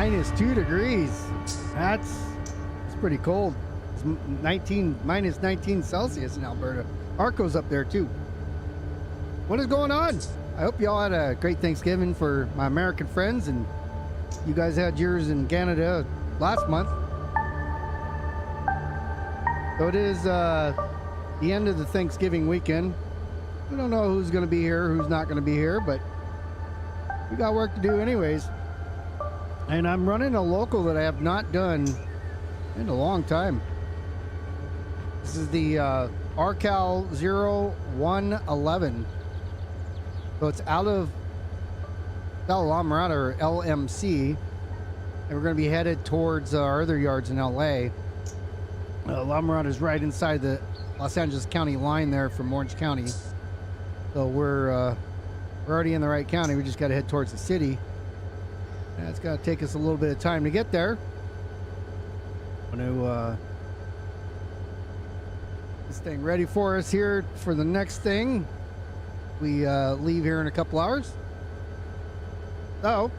-2 degrees. That's pretty cold. It's minus 19 Celsius in Alberta. Arco's up there too. What is going on? I hope y'all had a great Thanksgiving for my American friends, and you guys had yours in Canada last month. So it is the end of the Thanksgiving weekend. We don't know who's going to be here, who's not going to be here, but we got work to do anyways. And I'm running a local that I have not done in a long time. This is the R-CAL0111. So it's out of La Mirada, or LMC, and we're going to be headed towards our other yards in LA. La Mirada is right inside the Los Angeles County line there from Orange County. So we're already in the right county. We just got to head towards the city. And it's going to take us a little bit of time to get there. I'm going to this thing ready for us here for the next thing. We leave here in a couple hours. So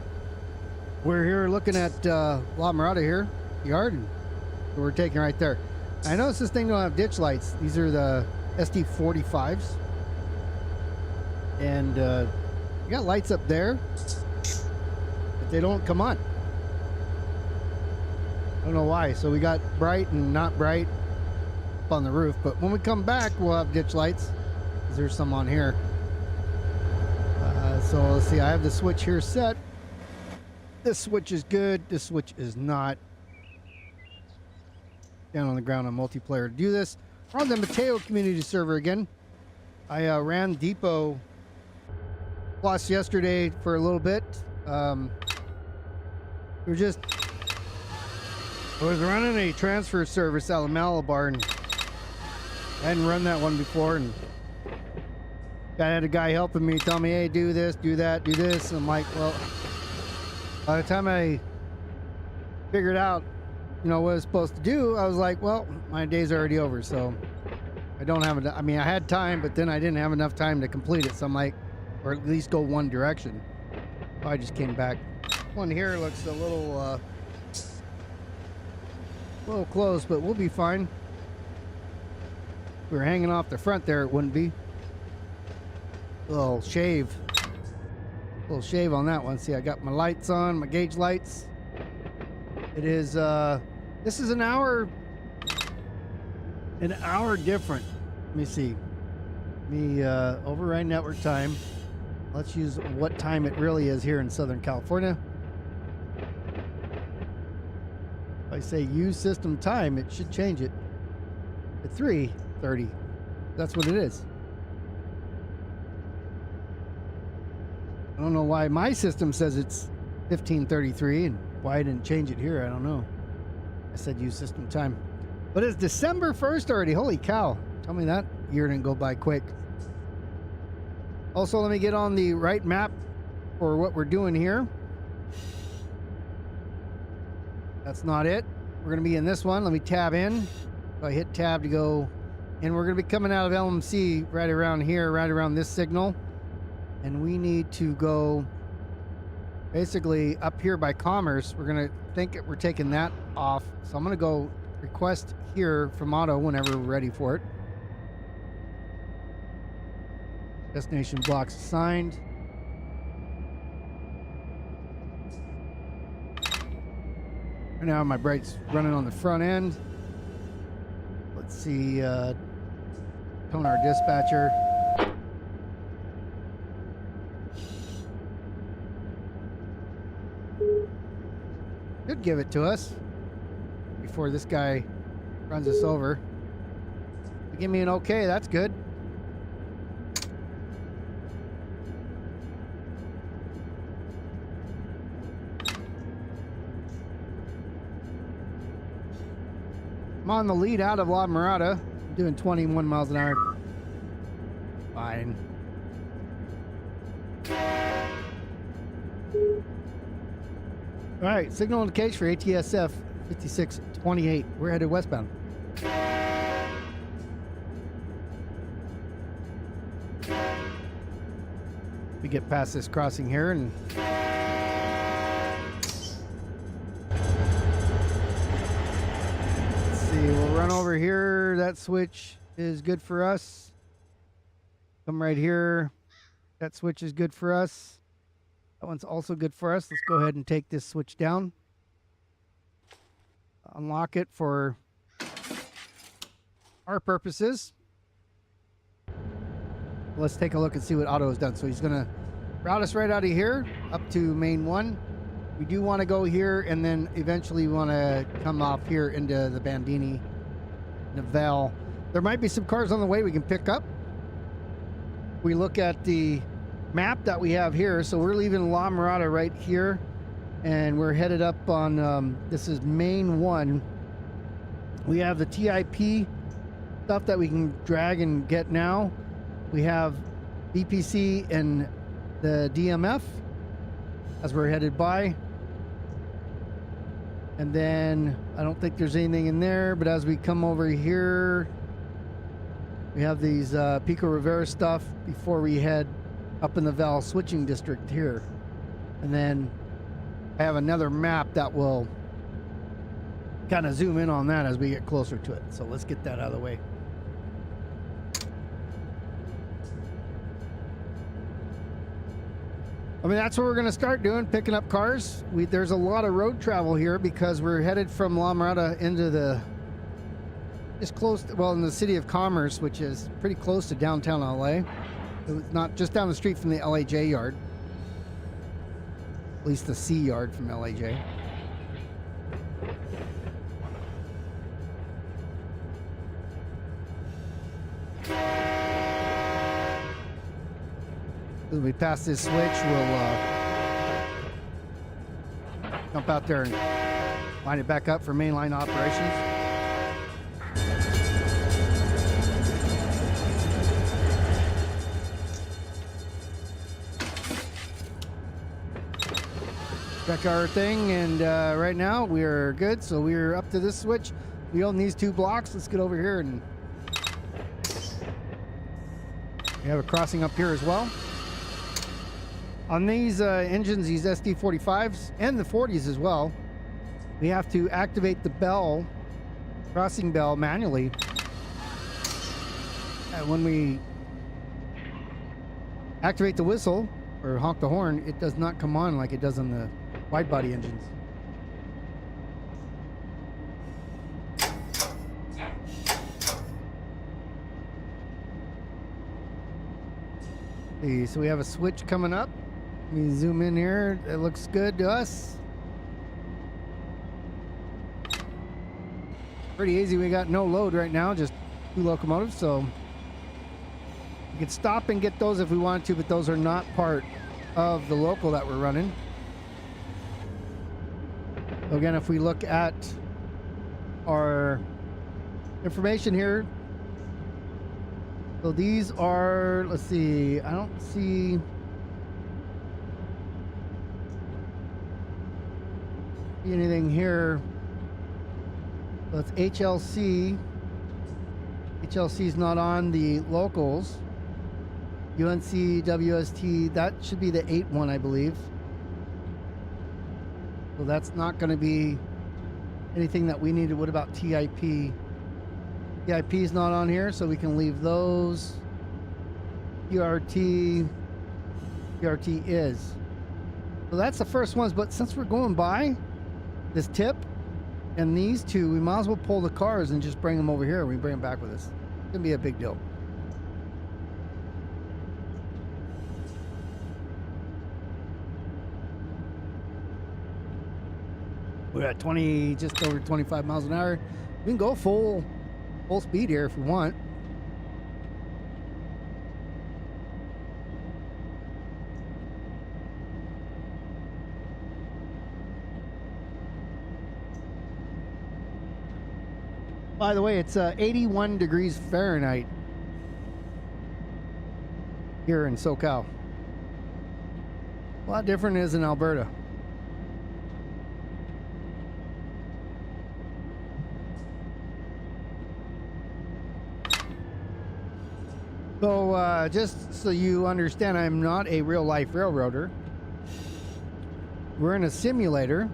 we're here looking at La Mirada here, yard, and we're taking right there. I noticed this thing don't have ditch lights. These are the SD45s, and you got lights up there, but they don't come on. I don't know why. So we got bright and not bright up on the roof, but when we come back, we'll have ditch lights. There's some on here. So let's see, I have the switch here set. This switch is good. This switch is not. Down on the ground on multiplayer to do this. We're on the Mateo Community Server again. I ran Depot Plus yesterday for a little bit. I was running a transfer service out of Malabar, and I hadn't run that one before, and I had a guy helping me, tell me, hey, do this, do that, do this. And I'm like, well, by the time I figured out, you know, what I was supposed to do, I was like, well, my day's already over, so I don't have I mean, I had time, but then I didn't have enough time to complete it. So I'm like, or at least go one direction. So I just came back. One here looks a little close, but we'll be fine. If we were hanging off the front there, it wouldn't be. A little shave on that one. See, I got my lights on, my gauge lights. It is this is an hour different. Let me see. Override network time. Let's use what time it really is here in Southern California. If I say use system time, it should change it to 3:30. That's what it is. I don't know why my system says it's 15:33 and why I didn't change it here. I don't know. I said use system time. But it's December 1st already. Holy cow. Tell me that year didn't go by quick. Also, let me get on the right map for what we're doing here. That's not it. We're going to be in this one. Let me tab in. So I hit tab to go. And we're going to be coming out of LMC right around here, right around this signal. And we need to go basically up here by Commerce. We're going to think we're taking that off. So I'm going to go request here from Auto whenever we're ready for it. Destination blocks assigned. Right now my bright's running on the front end. Let's see, tone our dispatcher. Could give it to us before this guy runs us over. Give me an okay, that's good. I'm on the lead out of La Mirada. I'm doing 21 miles an hour. Fine. All right, signal indication for ATSF 5628. We're headed westbound. We get past this crossing here and over here, that switch is good for us. Come right here. That switch is good for us. That one's also good for us. Let's go ahead and take this switch down. Unlock it for our purposes. Let's take a look and see what Otto has done. So he's going to route us right out of here up to main 1. We do want to go here, and then eventually we want to come off here into the Bandini, the Vail. There might be some cars on the way we can pick up. We look at the map that we have here. So we're leaving La Mirada right here, and we're headed up on, this is main 1. We have the TIP stuff that we can drag and get now. We have BPC and the DMF as we're headed by. And then I don't think there's anything in there, but as we come over here, we have these Pico Rivera stuff before we head up in the Vail switching district here. And then I have another map that will kind of zoom in on that as we get closer to it. So let's get that out of the way. I mean, that's what we're going to start doing, picking up cars. There's a lot of road travel here because we're headed from La Mirada into the, just close to, well, in the city of Commerce, which is pretty close to downtown LA. It's not just down the street from the LAJ yard, at least the C yard from LAJ. As we pass this switch, we'll jump out there and line it back up for mainline operations. Check our thing, and right now we are good. So we're up to this switch. We own these 2 blocks. Let's get over here, and we have a crossing up here as well. On these engines, these SD45s and the 40s as well, we have to activate the bell, crossing bell, manually. And when we activate the whistle or honk the horn, it does not come on like it does on the wide body engines. See, so we have a switch coming up. Let me zoom in here. It looks good to us. Pretty easy. We got no load right now, just 2 locomotives, so we could stop and get those if we wanted to, but those are not part of the local that we're running. So again, if we look at our information here, so these are, let's see, I don't see anything here. So it's HLC. HLC is not on the locals. UNC, WST, that should be the 8 one, I believe. So that's not going to be anything that we needed. What about TIP? TIP is not on here, so we can leave those. PRT is. So that's the first ones, but since we're going by this tip and these 2, we might as well pull the cars and just bring them over here. We bring them back with us. It's gonna be a big deal. We're at 20, just over 25 miles an hour. We can go full speed here if we want. By the way, it's 81 degrees Fahrenheit here in SoCal. A lot different is in Alberta. So just so you understand, I'm not a real life railroader. We're in a simulator.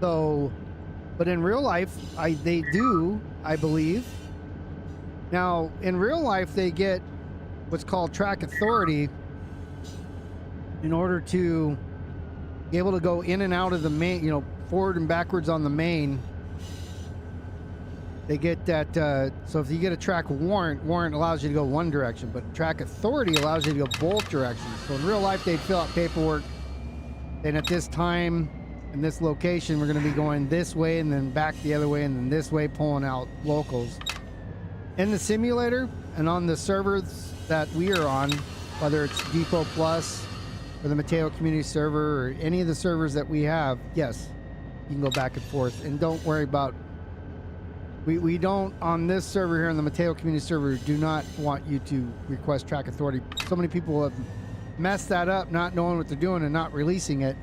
So But in real life, they do, I believe. Now, in real life, they get what's called track authority in order to be able to go in and out of the main, you know, forward and backwards on the main. They get that, so if you get a track warrant allows you to go one direction, but track authority allows you to go both directions. So in real life, they'd fill out paperwork, and at this time, in this location, we're going to be going this way and then back the other way and then this way, pulling out locals. In the simulator and on the servers that we are on, whether it's Depot Plus or the Mateo Community Server or any of the servers that we have, yes, you can go back and forth. And don't worry about, we don't, on this server here, on the Mateo Community Server, do not want you to request track authority. So many people have messed that up, not knowing what they're doing and not releasing it.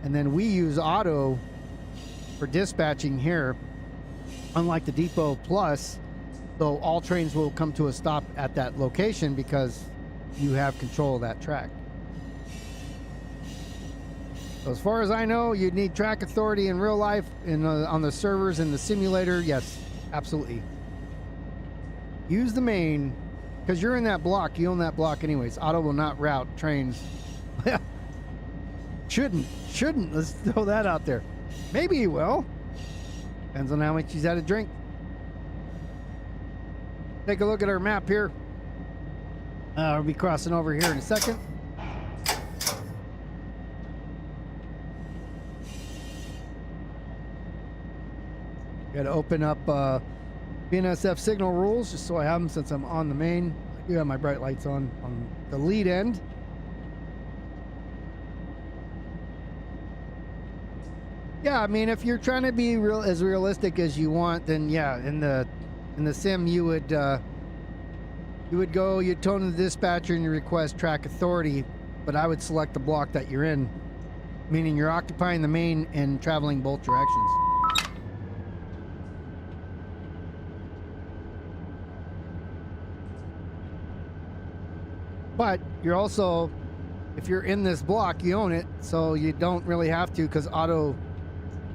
And then we use auto for dispatching here, unlike the Depot Plus. So all trains will come to a stop at that location because you have control of that track. So as far as I know, you'd need track authority in real life on the servers in the simulator. Yes, absolutely. Use the main, because you're in that block. You own that block anyways. Auto will not route trains. Shouldn't. Let's throw that out there. Maybe he will. Depends on how much he's had to drink. Take a look at our map here. We'll be crossing over here in a second. Got to open up BNSF signal rules just so I have them since I'm on the main. I do have my bright lights on the lead end. Yeah, I mean, if you're trying to be as realistic as you want, then yeah, in the sim you would go, you'd tone the dispatcher and you request track authority, but I would select the block that you're in, meaning you're occupying the main and traveling both directions. But you're also, if you're in this block, you own it, so you don't really have to, because auto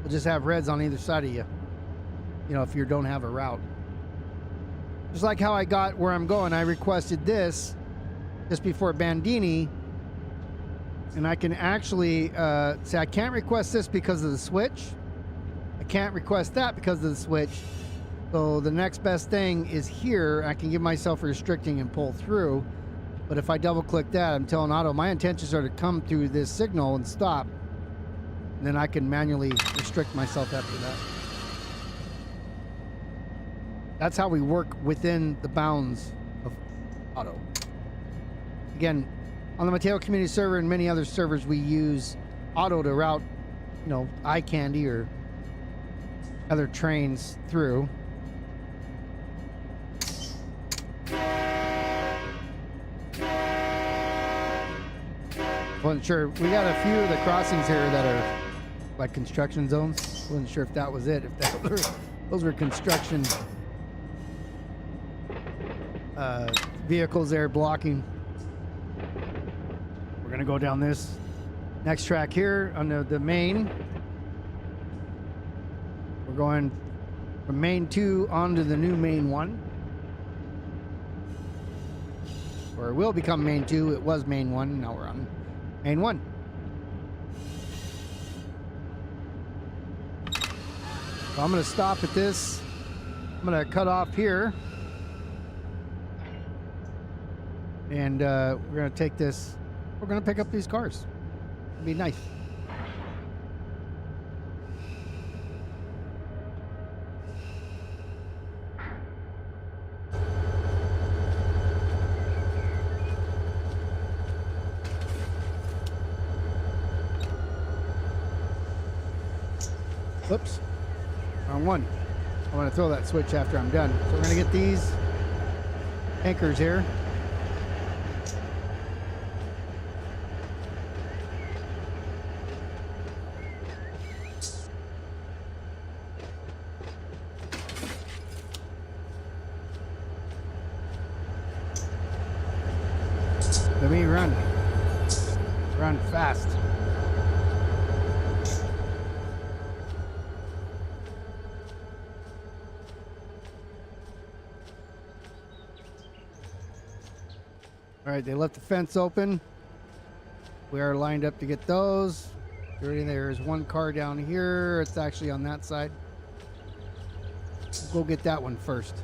will just have reds on either side of you, you know, if you don't have a route. Just like how I got where I'm going, I requested this just before Bandini, and I can actually say I can't request this because of the switch. I can't request that because of the switch. So the next best thing is here. I can give myself a restricting and pull through. But if I double click that, I'm telling auto my intentions are to come through this signal and stop. And then I can manually restrict myself after that. That's how we work within the bounds of auto. Again, on the Mateo Community Server and many other servers, we use auto to route, you know, eye candy or other trains through. Wasn't sure. We got a few of the crossings here that are like construction zones. Wasn't sure if that was it. If that those were construction vehicles there blocking. We're gonna go down this next track here on the main. We're going from main 2 onto the new main 1. Or it will become main 2. It was main 1. Now we're on main 1. So I'm going to stop at this. I'm going to cut off here. And we're going to take this. We're going to pick up these cars. It'll be nice. Whoops, wrong one. I want to throw that switch after I'm done. So we're going to get these anchors here. Let me run fast. All right, they left the fence open. We are lined up to get those. There's one car down here. It's actually on that side. We'll go get that one first.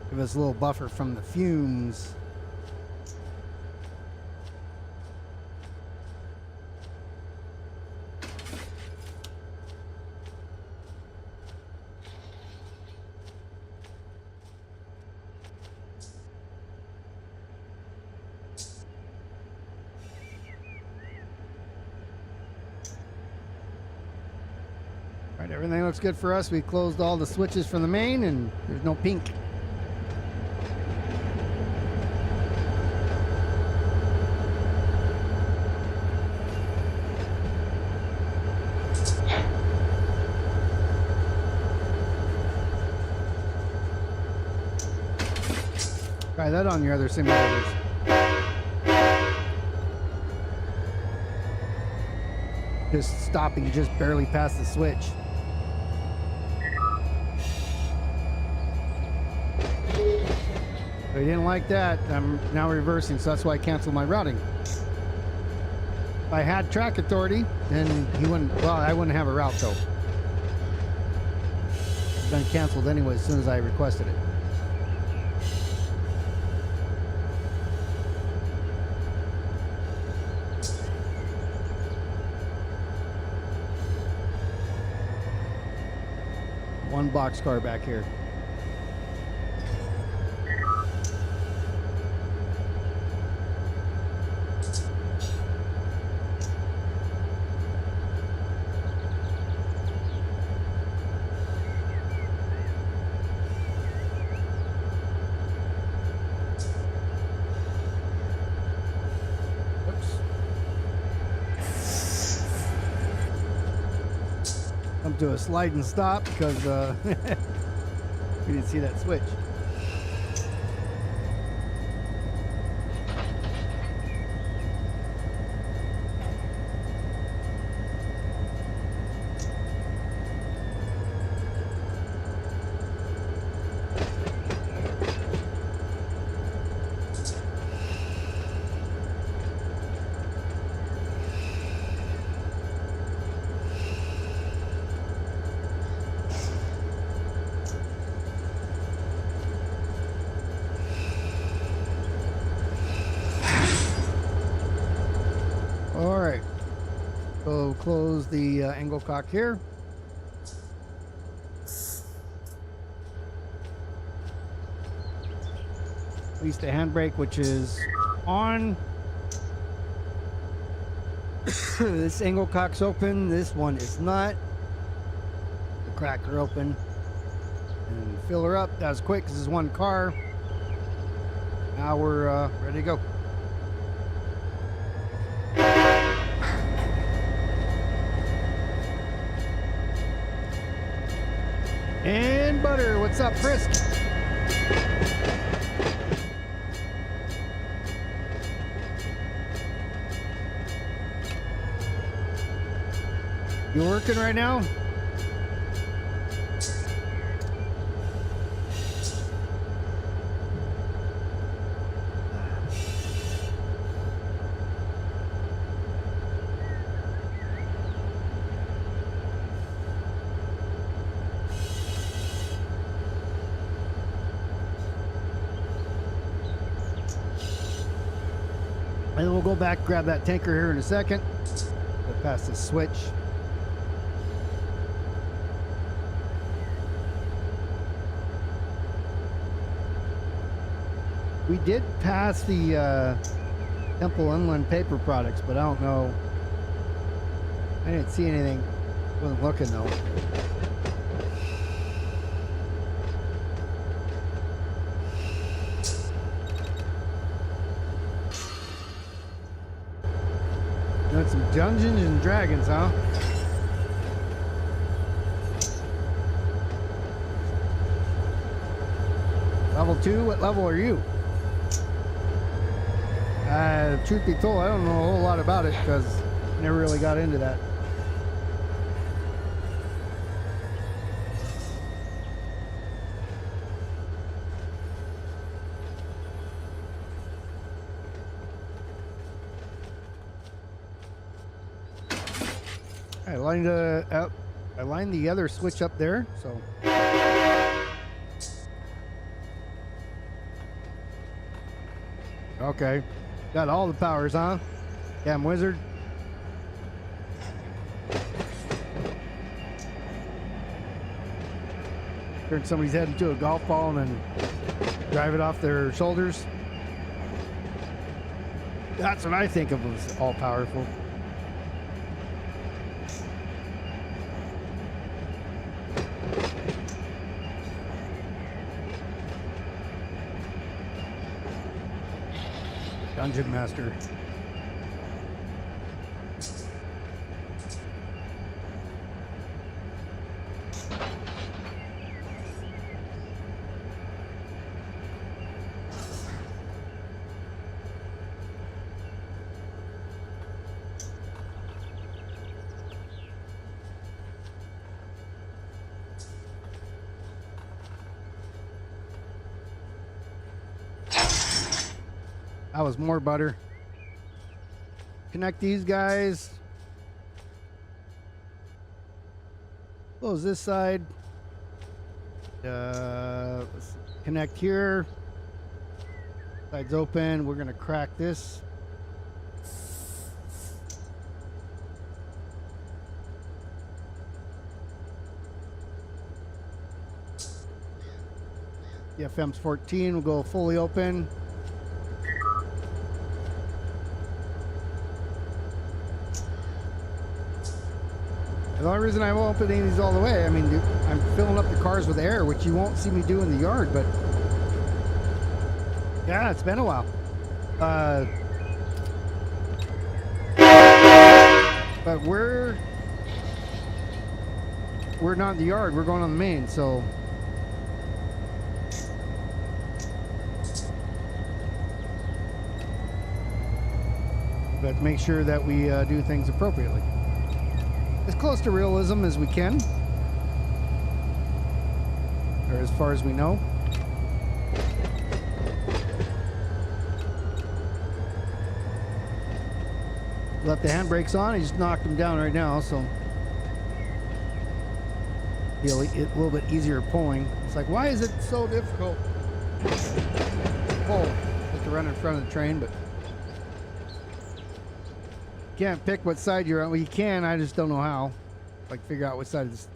Give us a little buffer from the fumes. All right, everything looks good for us. We closed all the switches from the main and there's no pink. Try that on your other simulators. Just stopping just barely past the switch. So he didn't like that. I'm now reversing, so that's why I canceled my routing. If I had track authority, then he wouldn't, well, I wouldn't have a route though. It's been canceled anyway as soon as I requested it. One boxcar back here. Come to a slide and stop because we didn't see that switch. All right, so close the angle cock here. Release the handbrake, which is on. This angle cock's open. This one is not. The cracker open. And fill her up. That was quick because it's one car. Now we're ready to go. And butter, what's up, Frisk? You working right now? And we'll go back, grab that tanker here in a second. Go past the switch. We did pass the Temple Inland paper products, but I don't know. I didn't see anything. Wasn't looking though. Doing some Dungeons and Dragons, huh? Level 2? What level are you? Truth be told, I don't know a whole lot about it because I never really got into that. I lined the other switch up there, so. Okay, got all the powers, huh? Damn wizard. Turn somebody's head into a golf ball and then drive it off their shoulders. That's what I think of as all powerful. Dungeon Master. That was more butter. Connect these guys. Close this side. Let's connect here. Side's open. We're gonna crack this. The FM's 14 will go fully open. The only reason I'm opening these all the way, I mean, I'm filling up the cars with air, which you won't see me do in the yard, but yeah, it's been a while. But we're not in the yard, we're going on the main, so we have to make sure that we do things appropriately. As close to realism as we can, or as far as we know. Left the handbrakes on, he just knocked them down right now, so feel a little bit easier pulling. It's like, why is it so difficult to pull? Just to run in front of the train, but can't pick what side you're on. Well, you can, I just don't know how. Like, figure out what side of the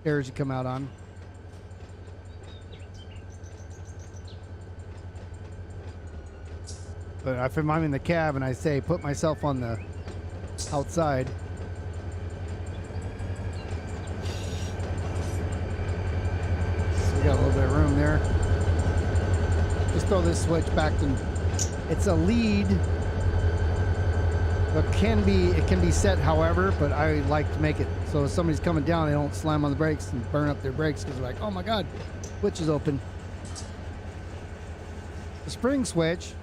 stairs you come out on. But if I'm in the cab and I say, put myself on the outside. So we got a little bit of room there. Just throw this switch back to, it's a lead. It can be set however, but I like to make it so if somebody's coming down, they don't slam on the brakes and burn up their brakes because they're like, oh my god, switch is open. The spring switch,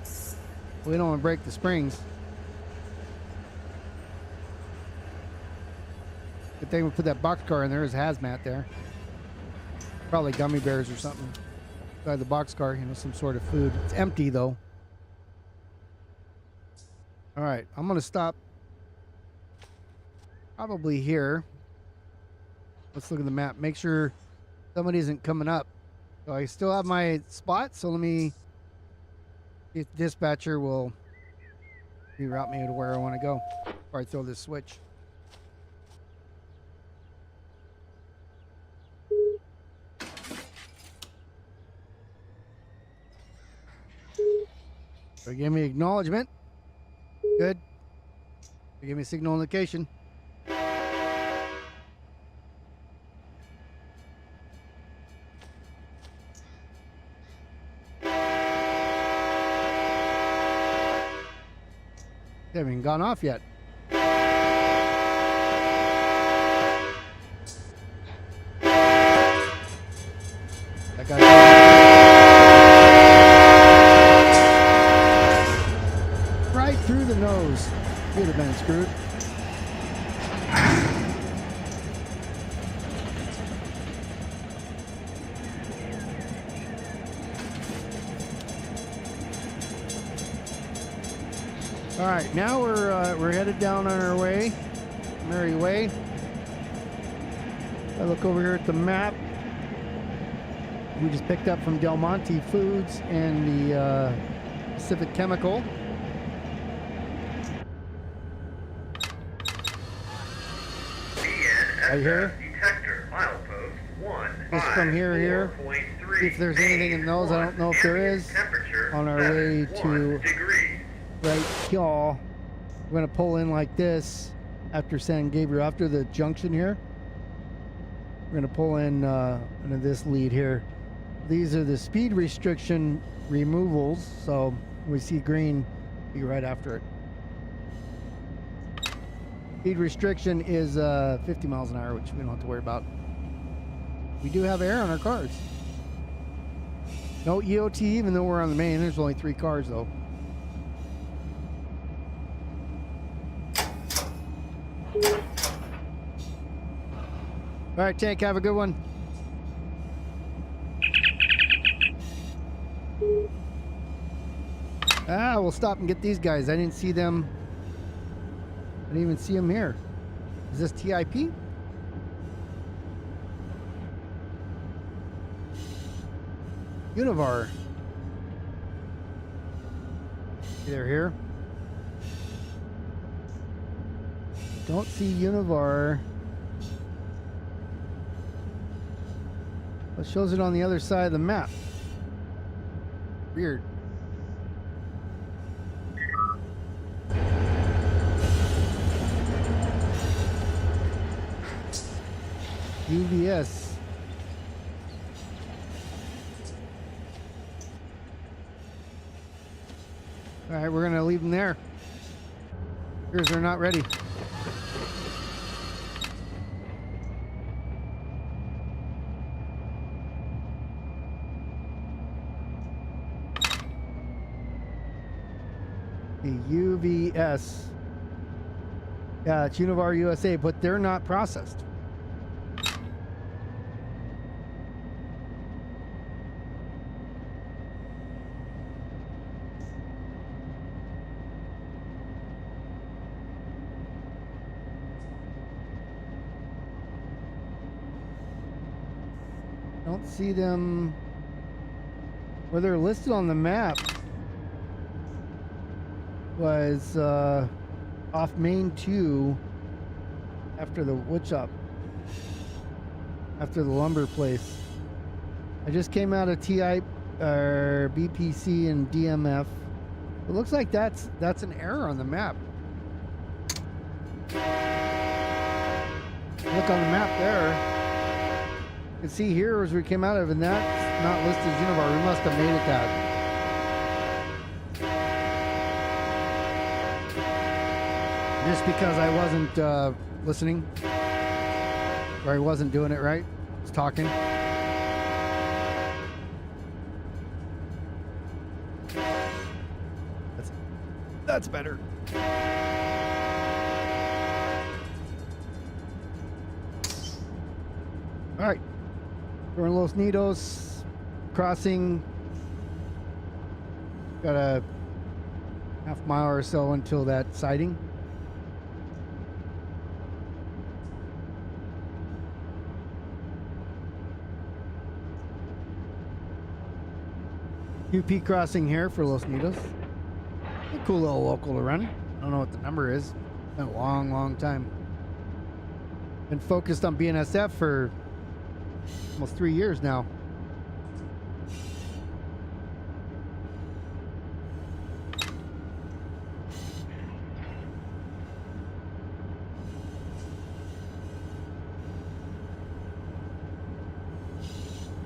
we don't want to break the springs. Good thing we put that boxcar in there as hazmat there. Probably gummy bears or something inside the boxcar, you know, some sort of food. It's empty though. All right, I'm going to stop probably here. Let's look at the map. Make sure somebody isn't coming up. So I still have my spot, so let me see if the dispatcher will reroute me to where I want to go before I throw this switch. So give me acknowledgement. Good. Give me a signal indication. They haven't even gone off yet. That guy. Right through the nose. You'd have been screwed. All right, now we're headed down on our way, merry way. I look over here at the map. We just picked up from Del Monte Foods and the Pacific Chemical. BNSF right here. Detector, milepost 1. Just from here. See if there's anything in those. I don't know if there is. On our way to right here. We're going to pull in like this after San Gabriel, after the junction here. We're going to pull in into this lead here. These are the speed restriction removals, so we see green, be right after it. Speed restriction is 50 miles an hour, which we don't have to worry about. We do have air on our cars. No EOT, even though we're on the main. There's only 3 cars, though. All right, Tank, have a good one. We'll stop and get these guys. I didn't see them. I didn't even see them here. Is this TIP? Univar. They're here. Don't see Univar. It shows it on the other side of the map. Weird. UVS. All right, we're gonna leave them there. Here's they're not ready. The UVS. Yeah, it's Univar USA, but they're not processed. Don't see them where they're listed on the map. Was off Main 2 after the wood shop, after the lumber place. I just came out of TI or BPC and DMF. It looks like that's an error on the map. Look on the map there. You can see here as we came out of, and that's not listed as Univar. We must have made it that. Just because I wasn't listening, or I wasn't doing it right, I was talking. That's better. All right, we're in Los Nidos, crossing. Got a half mile or so until that sighting. UP crossing here for Los Nidos. A cool little local to run. I don't know what the number is. Been a long time. Been focused on BNSF for almost 3 years now.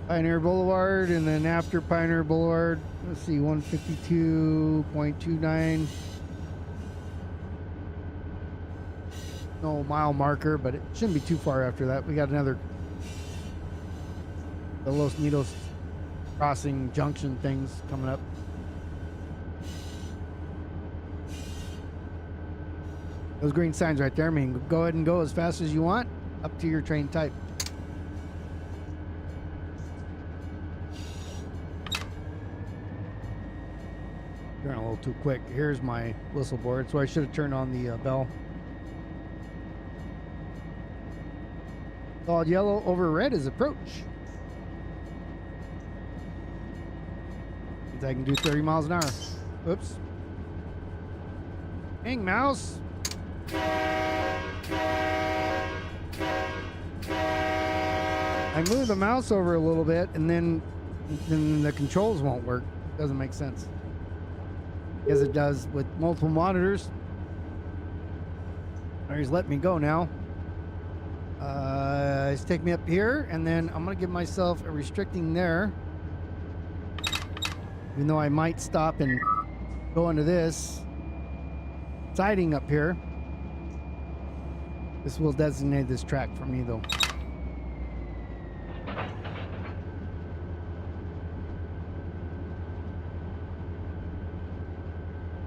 Pioneer Boulevard, and then after Pioneer Boulevard, let's see, 152.29. No mile marker, but it shouldn't be too far after that. We got another, the Los Nidos crossing junction things coming up. Those green signs right there mean go ahead and go as fast as you want, up to your train type. Going a little too quick. Here's my whistle board, so I should have turned on the bell. All yellow over red is approach. Means I can do 30 miles an hour. Oops. Dang, mouse. I move the mouse over a little bit and then the controls won't work. Doesn't make sense. As it does with multiple monitors. He's letting me go now. He's taking me up here, and then I'm gonna give myself a restricting there. Even though I might stop and go into this siding up here. This will designate this track for me though.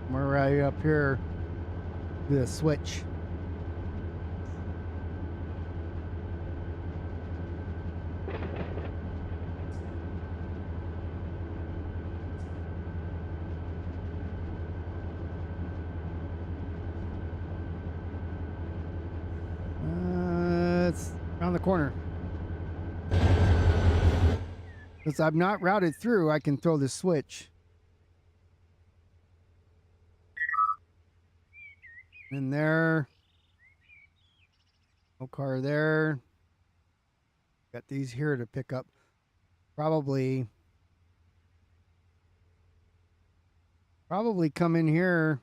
We're right up here with a switch. It's around the corner. Since I'm not routed through, I can throw the switch. In there. No car there. Got these here to pick up. Probably come in here.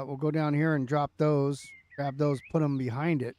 We'll go down here and drop those. Grab those, put them behind it.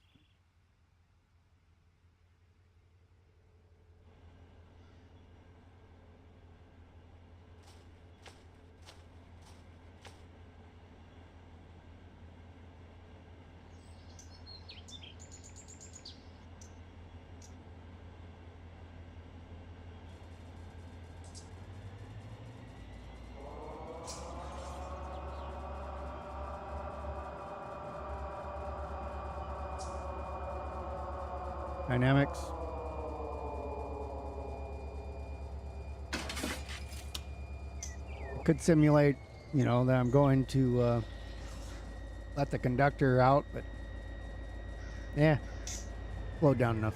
Dynamics. It could simulate, you know, that I'm going to let the conductor out, but yeah, slowed down enough.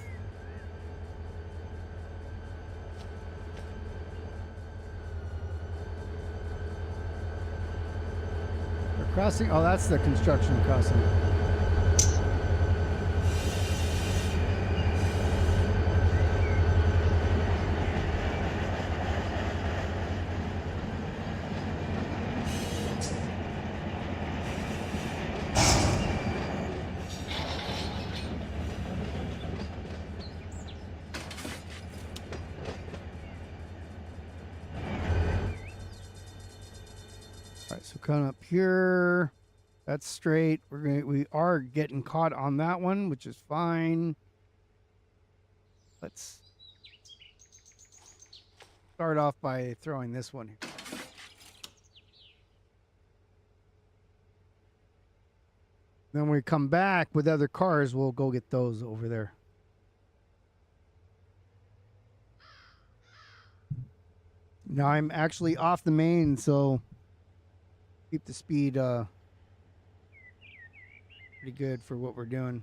We're crossing. Oh, that's the construction crossing. Coming up here, that's straight. We are getting caught on that one, which is fine. Let's start off by throwing this one here. Then when we come back with other cars, we'll go get those over there. Now I'm actually off the main, so keep the speed pretty good for what we're doing.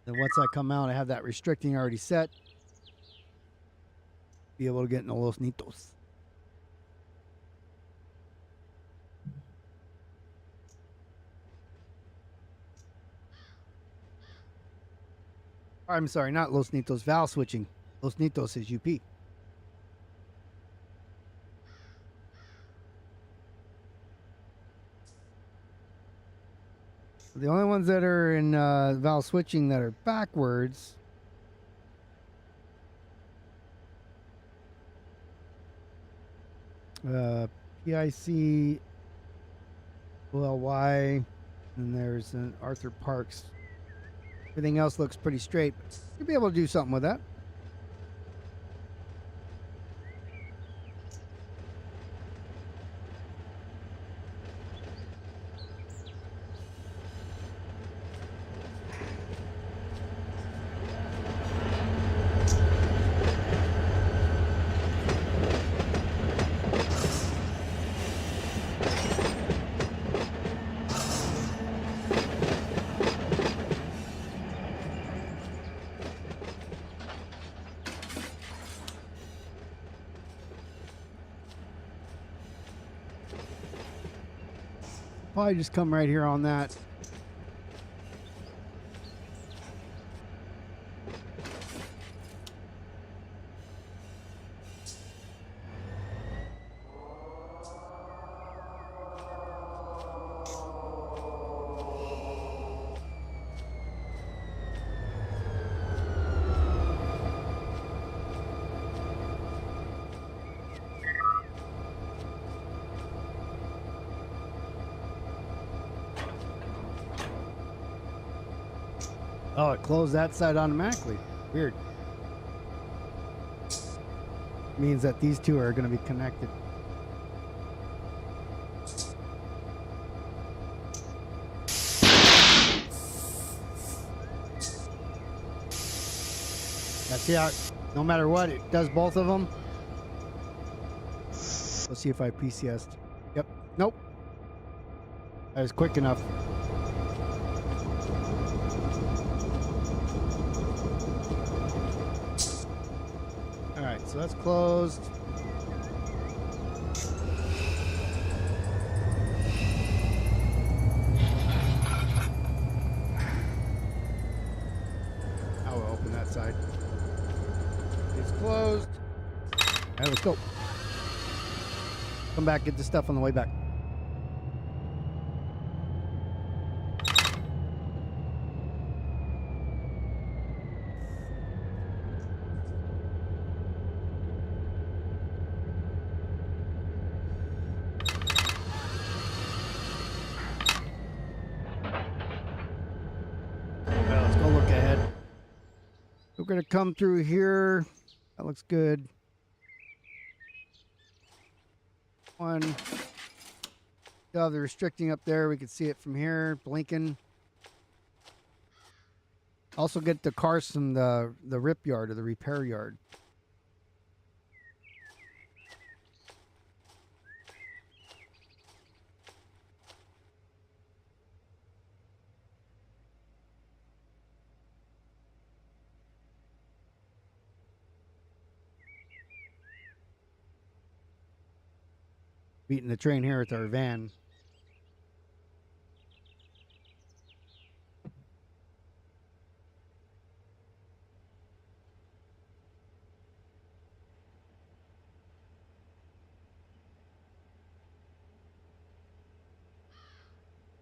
Then once I come out, I have that restricting already set. Be able to get in Los Nitos. I'm sorry, not Los Nitos, Val switching. Los Nitos is UP. The only ones that are in Val switching that are backwards PIC OLY, and there's an Arthur Parks. Everything else looks pretty straight. You'll be able to do something with that. Probably just come right here on that. Oh, it closed that side automatically. Weird. Means that these two are going to be connected. That's it. No matter what, it does both of them. Let's see if I PCS'd. Yep. Nope. That was quick enough. Alright, so that's closed. Now we'll open that side. It's closed. Alright, let's go. Come back, get the stuff on the way back. Well, let's go look ahead. We're going to come through here. That looks good. One. Still have the restricting up there. We can see it from here, blinking. Also get the cars from the rip yard or the repair yard. Beating the train here with our van.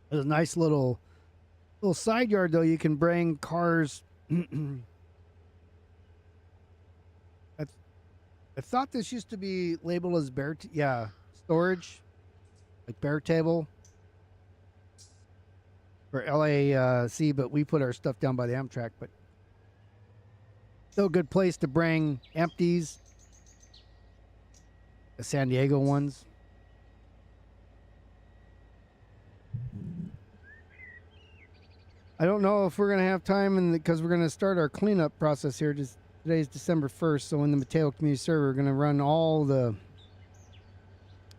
There's a nice little side yard though. You can bring cars. I thought this used to be labeled as storage, like bare table for LAC, but we put our stuff down by the Amtrak. But still a good place to bring empties, the San Diego ones. I don't know if we're going to have time because we're going to start our cleanup process here. Today's December 1st, so in the Mateo Community Server, we're going to run all the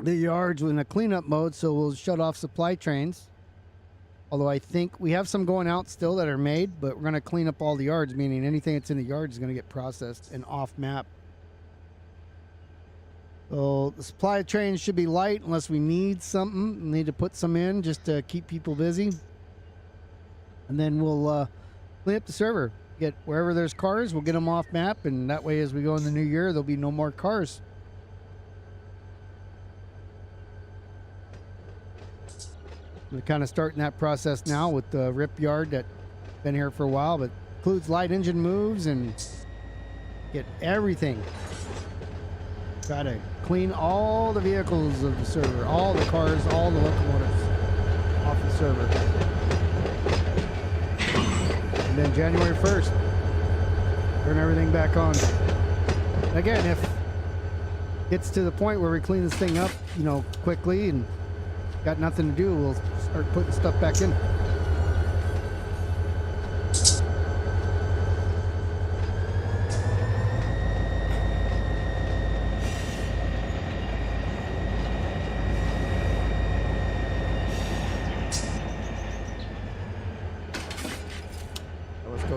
yards in a cleanup mode, so we'll shut off supply trains. Although I think we have some going out still that are made, but we're going to clean up all the yards, meaning anything that's in the yard is going to get processed and off map. So the supply trains should be light unless we need something. We need to put some in just to keep people busy. And then we'll clean up the server. Get wherever there's cars, we'll get them off map, and that way as we go in the new year, there'll be no more cars. We're kind of starting that process now with the rip yard that's been here for a while, but includes light engine moves and get everything. Try to clean all the vehicles of the server, all the cars, all the locomotives off the server. And then January 1st, turn everything back on. Again, if it gets to the point where we clean this thing up, quickly and got nothing to do, we'll start putting stuff back in.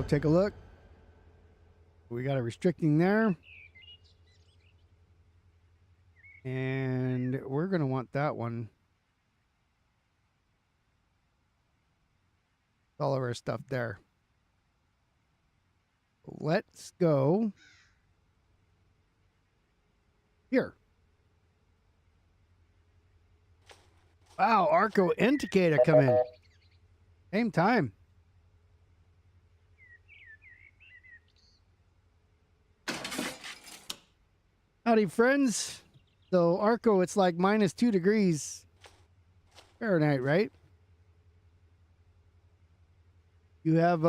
Take a look. We got a restricting there. And we're going to want that one. All of our stuff there. Let's go here. Wow, Arco and Takeda come in. Same time. Howdy, friends. So, Arco, it's like -2 degrees Fahrenheit, right? You have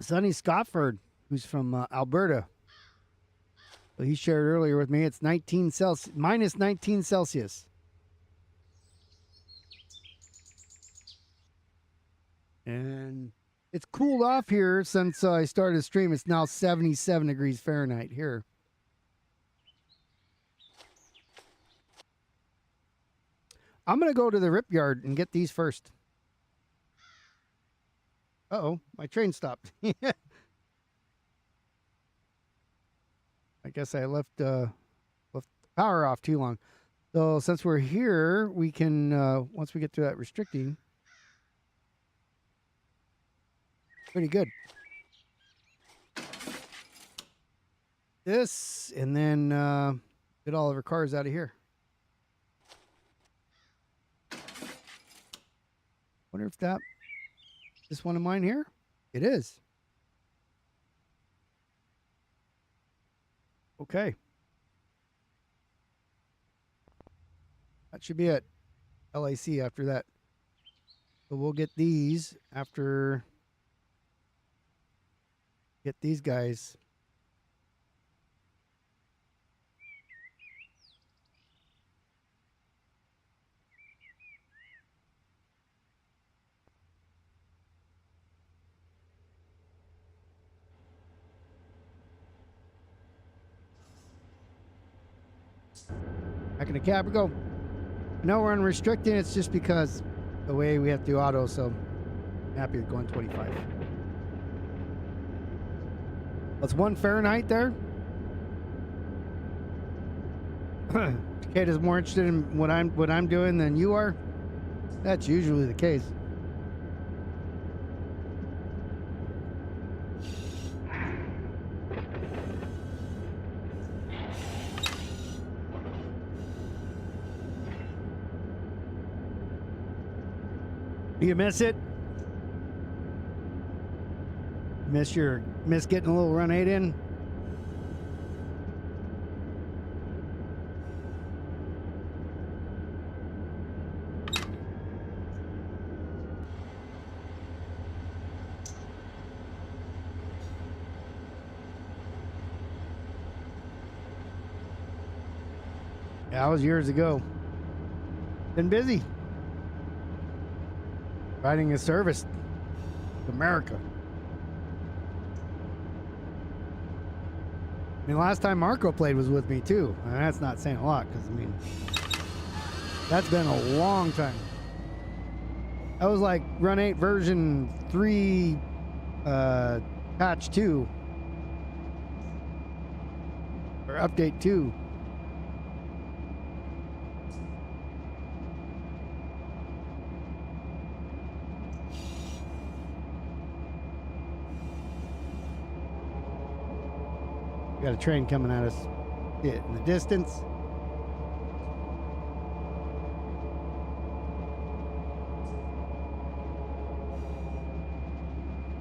Sonny Scottford, who's from Alberta. So he shared earlier with me, it's -19 Celsius. And it's cooled off here since I started the stream. It's now 77 degrees Fahrenheit here. I'm going to go to the rip yard and get these first. Uh-oh, my train stopped. I guess I left the power off too long. So since we're here, we can, once we get to that restricting, pretty good. This, and then get all of our cars out of here. Wonder if this one of mine here? It is. Okay. That should be it. LAC after that. So we'll get these after. Get these guys. Back in the cab we go. No, we're unrestricted. It's just because the way we have to do auto, so I'm happy with going 25. That's 1 Fahrenheit there. Takeda's more interested in what I'm doing than you are. That's usually the case. You miss it? Miss getting a little run 8 in? Yeah, that was years ago. Been busy. Riding a service to America. I mean, last time Marco played was with me too. And that's not saying a lot because, I mean, that's been a long time. That was like Run 8 version 3, patch 2. Or update 2. We got a train coming at us in the distance.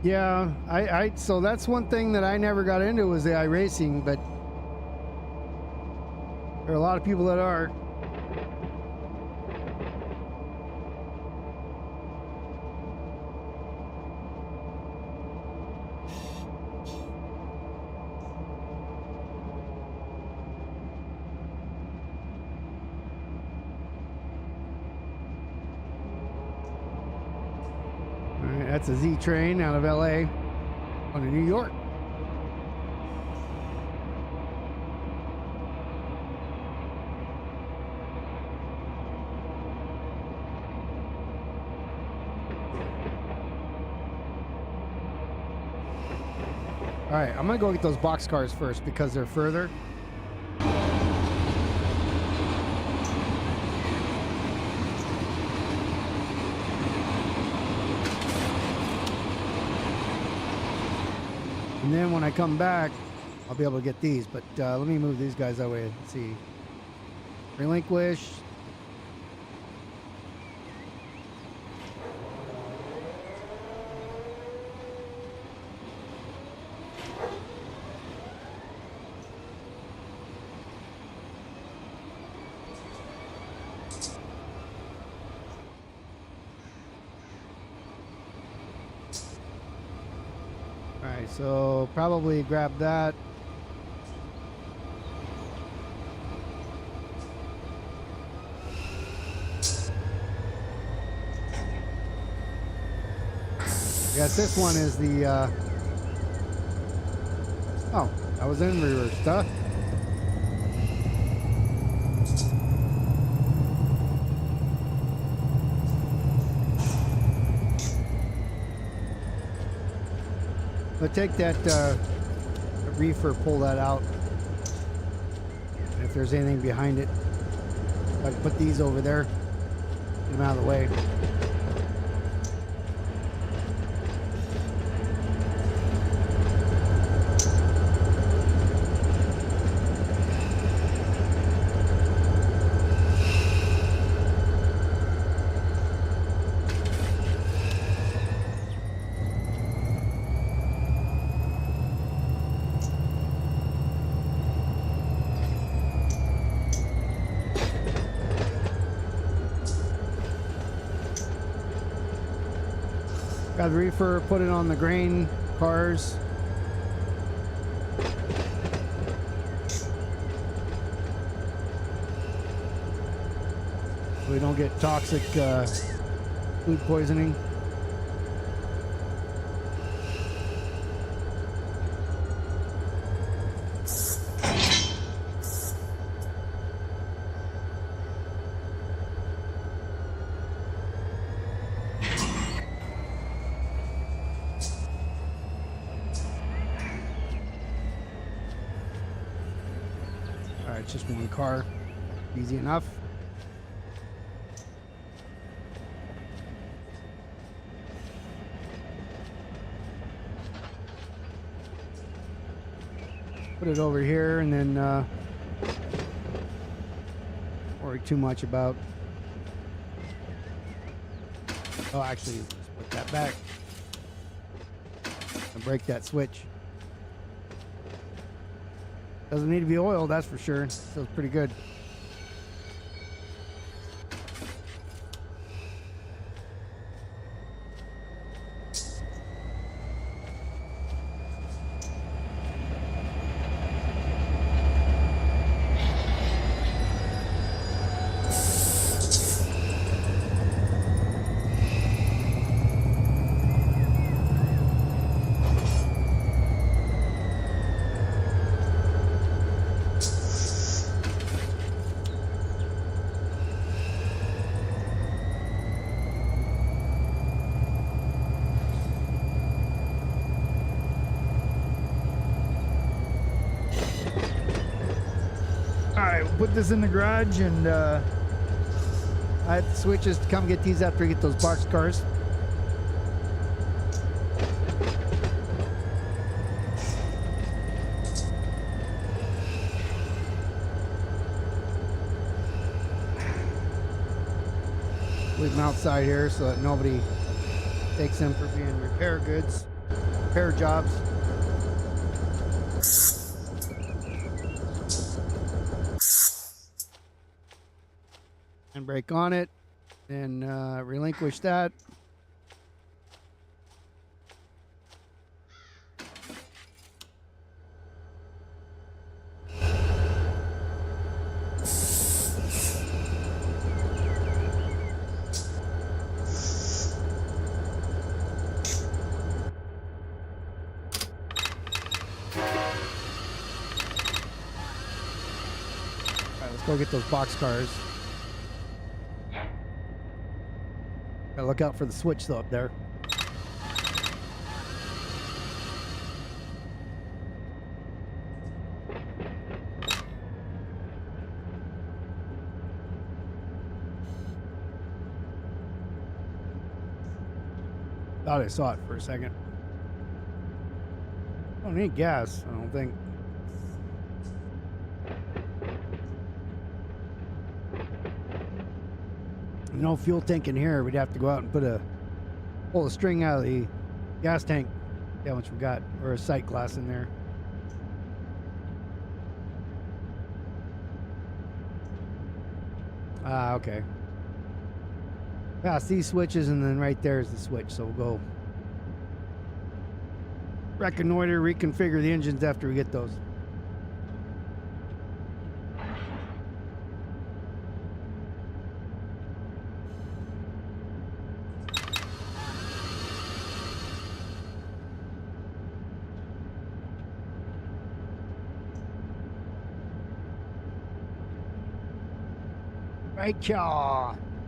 Yeah, so that's one thing that I never got into was the iRacing, but there are a lot of people that are. That's a Z train out of LA on to New York. All right, I'm gonna go get those box cars first because they're further. And then when I come back, I'll be able to get these. But let me move these guys that way. Let's see. Relinquish. Alright, so probably grab that. I guess this one is the, oh, I was in reverse, huh? But take that reefer, pull that out. And if there's anything behind it, I can put these over there, get them out of the way. Got the reefer, put it on the grain cars. So we don't get toxic food poisoning. It's just one car, easy enough. Put it over here and then don't worry too much about. Oh, actually, let's put that back and break that switch. Doesn't need to be oiled, that's for sure. Feels pretty good. Put this in the garage, and I have the switches to come get these after we get those box cars. Leave them outside here so that nobody takes them for being repair goods, repair jobs. And brake on it, and relinquish that. All right, let's go get those box cars. Gotta look out for the switch though up there. Thought I saw it for a second. Don't need gas, I don't think. No fuel tank in here. We'd have to go out and pull the string out of the gas tank. Yeah, which we got, or a sight glass in there. Ah, okay. Past these switches, and then right there is the switch. So we'll go reconnoiter, reconfigure the engines after we get those.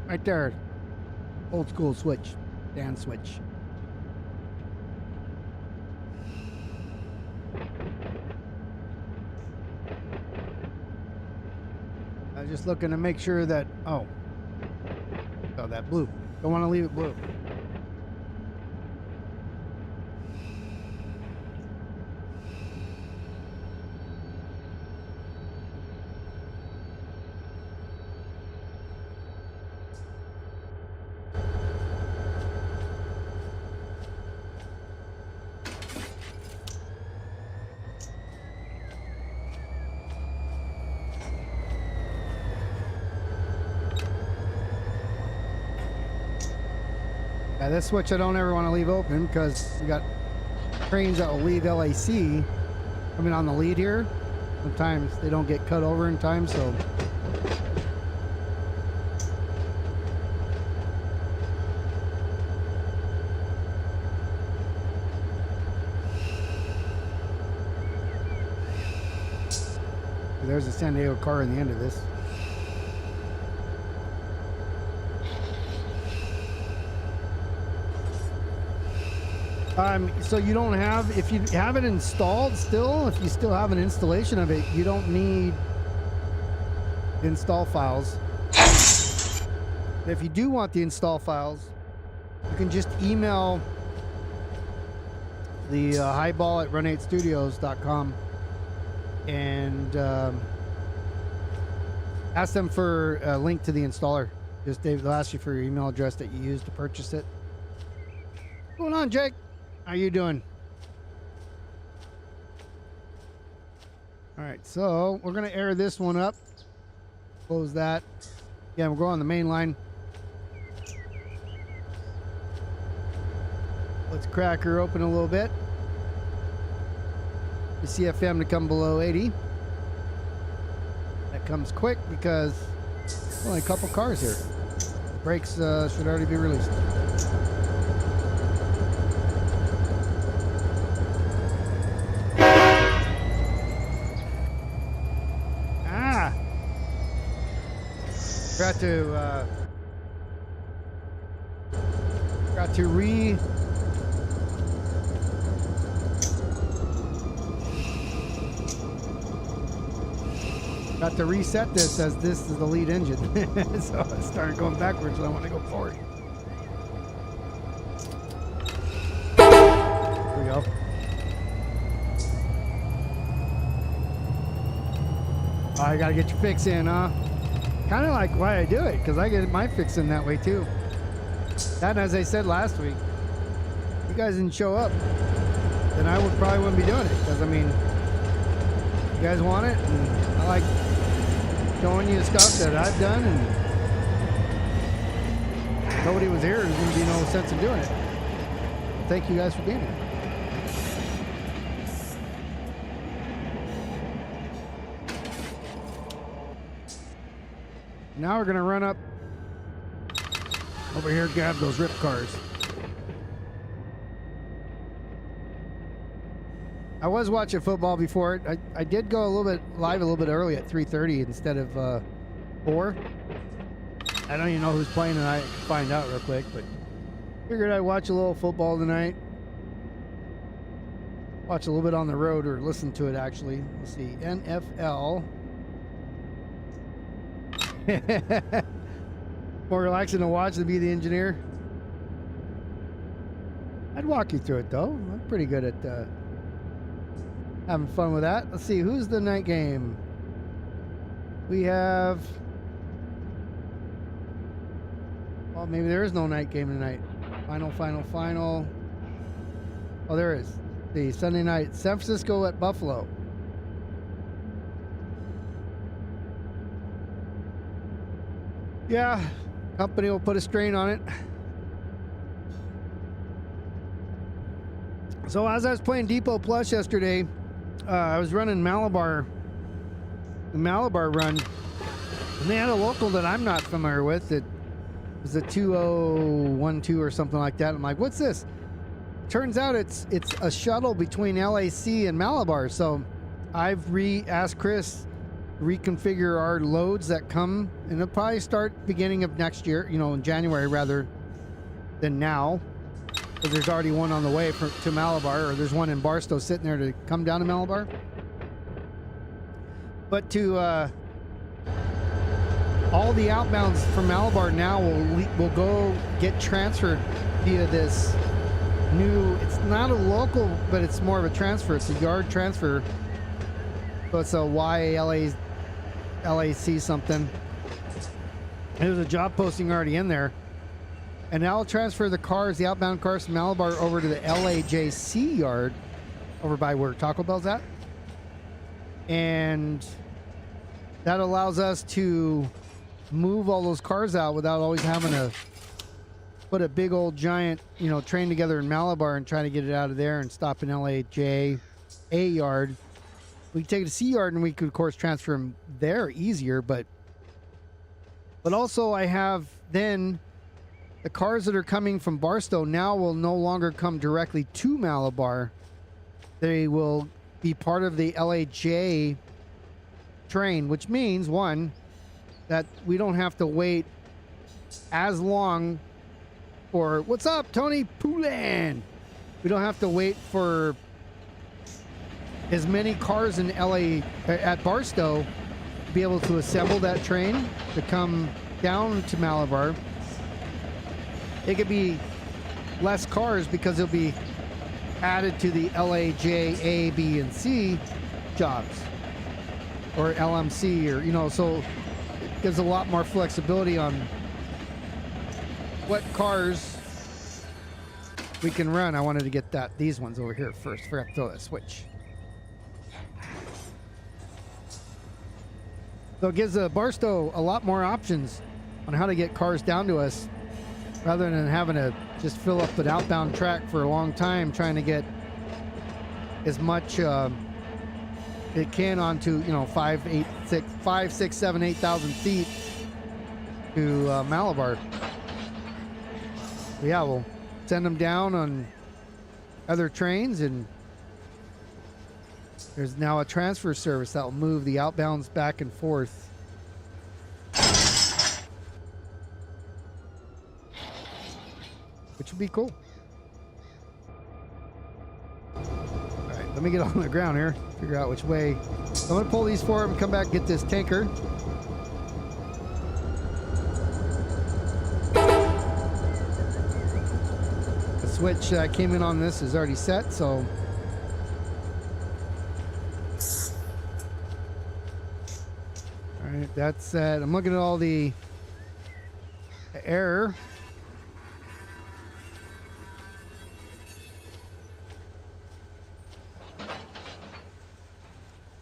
Right there. Old school switch. Dan switch. I was just looking to make sure that, oh, that blue. Don't want to leave it blue. Yeah, this switch I don't ever want to leave open because we got trains that will leave LAC coming on the lead here. Sometimes they don't get cut over in time, so there's a San Diego car in the end of this. So you don't have, if you have it installed still, if you still have an installation of it, you don't need install files. If you do want the install files, you can just email the highball at run8studios.com and ask them for a link to the installer. Just they'll ask you for your email address that you used to purchase it. What's going on, Jake? How you doing? All right, so we're gonna air this one up. Close that. Yeah, we'll go on the main line. Let's crack her open a little bit. The CFM to come below 80. That comes quick because only a couple cars here. The brakes should already be released. Got to reset this as this is the lead engine. So I started going backwards and I want to go forward. There we go. Oh, I gotta get your fix in, huh? Kind of like why I do it, because I get my fix in that way too. That, as I said last week, if you guys didn't show up, then I probably wouldn't be doing it. Because I mean, you guys want it, and I like showing you the stuff that I've done, and if nobody was here, there's going to be no sense in doing it. Thank you guys for being here. Now we're gonna run up over here and grab those rip cars. I was watching football before. I did go a little bit live a little bit early at 3:30 instead of 4. I don't even know who's playing tonight. I can find out real quick, but figured I'd watch a little football tonight. Watch a little bit on the road, or listen to it actually. Let's see, NFL. More relaxing to watch than be the engineer. I'd walk you through it though. I'm pretty good at Having fun with that. Let's see, who's the night game? We have... Well, maybe there is no night game tonight. Final. Oh, there is. The Sunday night, San Francisco at Buffalo. Yeah, company will put a strain on it. So as I was playing Depot Plus yesterday, I was running Malabar, the Malabar run, and they had a local that I'm not familiar with. It was a 2012 or something like that. I'm like, what's this? Turns out it's a shuttle between LAC and Malabar. So I've asked Chris to reconfigure our loads that come, and it'll probably start beginning of next year, you know, in January rather than now. Because there's already one on the way to Malabar, or there's one in Barstow sitting there to come down to Malabar. But to all the outbounds from Malabar now will go get transferred via this new. It's not a local, but it's more of a transfer. It's a yard transfer. So it's a YLAC something. There's a job posting already in there. And I'll transfer the cars, the outbound cars from Malabar over to the LAJC yard over by where Taco Bell's at. And that allows us to move all those cars out without always having to put a big old giant, you know, train together in Malabar and try to get it out of there and stop in LAJA yard. We can take it to C yard and we could, of course, transfer them there easier. But also I have then... The cars that are coming from Barstow now will no longer come directly to Malabar. They will be part of the LAJ train, which means, one, that we don't have to wait as long for... What's up, Tony Poulan? We don't have to wait for as many cars in LA at Barstow to be able to assemble that train to come down to Malabar. It could be less cars because it'll be added to the LAJ, A, B, and C jobs, or LMC, or, you know, so it gives a lot more flexibility on what cars we can run. I wanted to get these ones over here first. Forgot to throw that switch. So it gives Barstow a lot more options on how to get cars down to us, rather than having to just fill up an outbound track for a long time trying to get as much it can onto, you know, 5, 6, 7, 8,000 feet to Malabar. So yeah, we'll send them down on other trains, and there's now a transfer service that will move the outbounds back and forth. Which would be cool. All right, let me get on the ground here, figure out which way. So I'm going to pull these forward and come back and get this tanker. The switch that came in on this is already set, so. All right, that's set. I'm looking at all the error.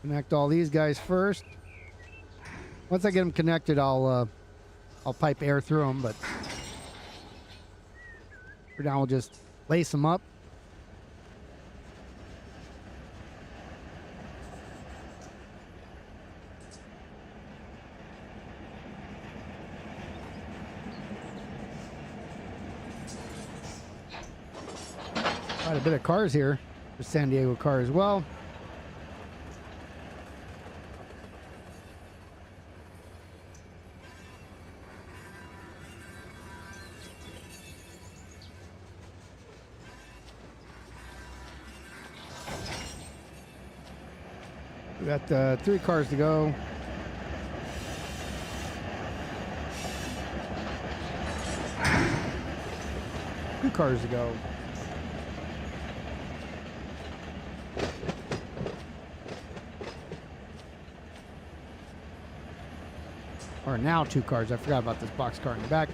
Connect all these guys first. Once I get them connected, I'll pipe air through them, but for now we'll just lace them up. Quite a bit of cars here for San Diego car as well. We got 3 cars to go. Two cars to go. now 2 cars. I forgot about this box car in the back.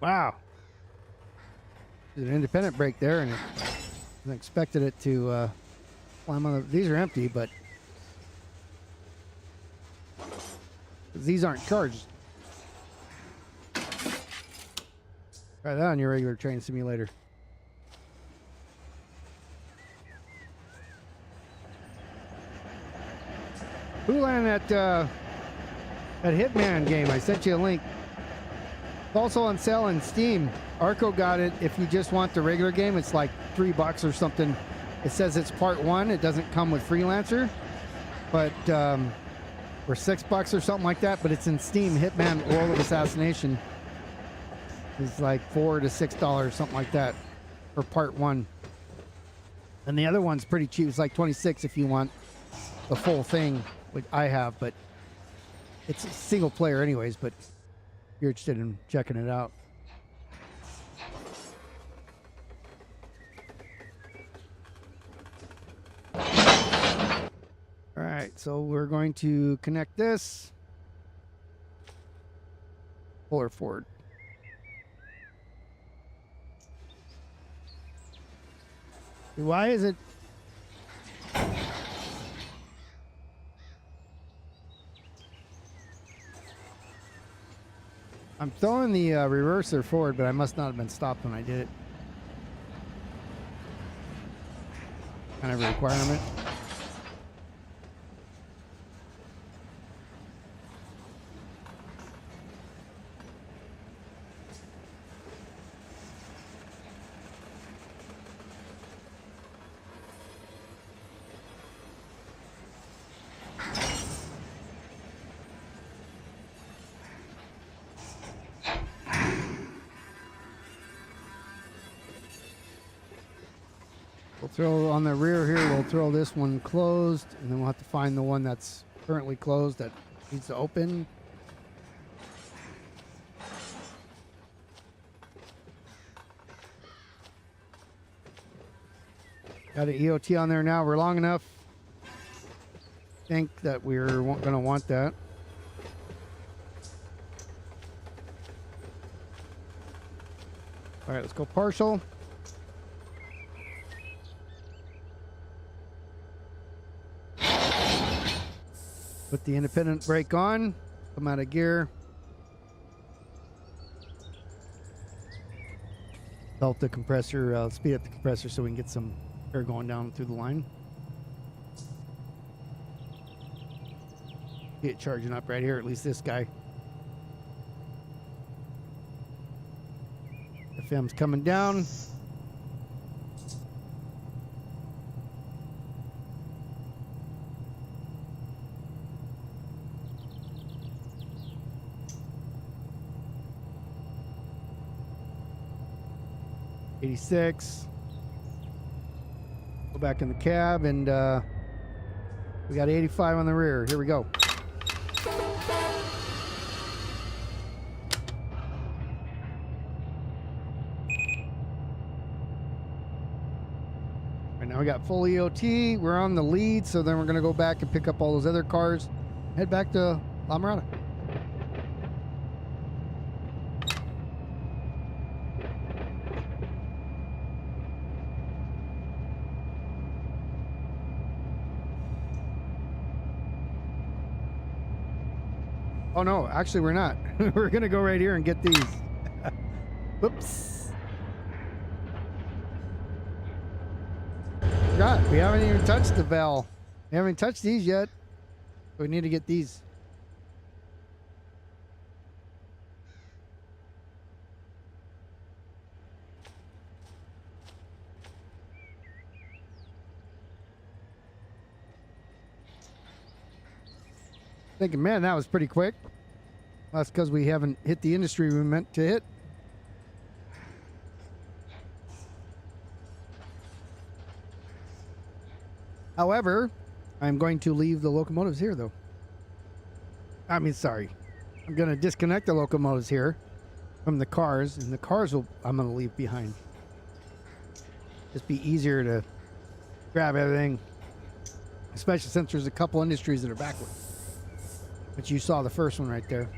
Wow. There's an independent brake there, and I expected it to climb on the... These are empty, but these aren't charged. Try that on your regular train simulator. Who landed that Hitman game? I sent you a link. It's also on sale in Steam. Arco got it. If you just want the regular game, it's like $3 or something. It says it's part 1. It doesn't come with Freelancer, but or $6 or something like that. But it's in Steam. Hitman World of Assassination is like $4 to $6, something like that, for part 1. And the other one's pretty cheap. It's like $26 if you want the full thing, which I have. But it's a single player, anyways. But if you're interested in checking it out. All right, so we're going to connect this. Pull her forward. Why is it? I'm throwing the reverser forward, but I must not have been stopped when I did it. Kind of a requirement. We'll throw on the rear here, we'll throw this one closed, and then we'll have to find the one that's currently closed that needs to open. Got an EOT on there now. We're long enough. Think that we're going to want that. All right, let's go partial. Put the independent brake on, come out of gear. Help the compressor, speed up the compressor so we can get some air going down through the line. Get it charging up right here, at least this guy. FM's coming down. '86. Go back in the cab, and we got 85 on the rear. Here we go. Right now we got full EOT. We're on the lead, so then we're going to go back and pick up all those other cars. Head back to La Mirada. Oh no, actually we're not. We're gonna go right here and get these. Whoops. Forgot, we haven't even touched the Vail. We haven't touched these yet. We need to get these. Thinking, man, that was pretty quick. Well, that's because we haven't hit the industry we meant to hit. However, I'm going to leave the locomotives here, though. I mean, sorry. I'm going to disconnect the locomotives here. from the cars, and the cars I'm going to leave behind. Just be easier to grab everything, especially since there's a couple industries that are backward. But you saw the first one right there.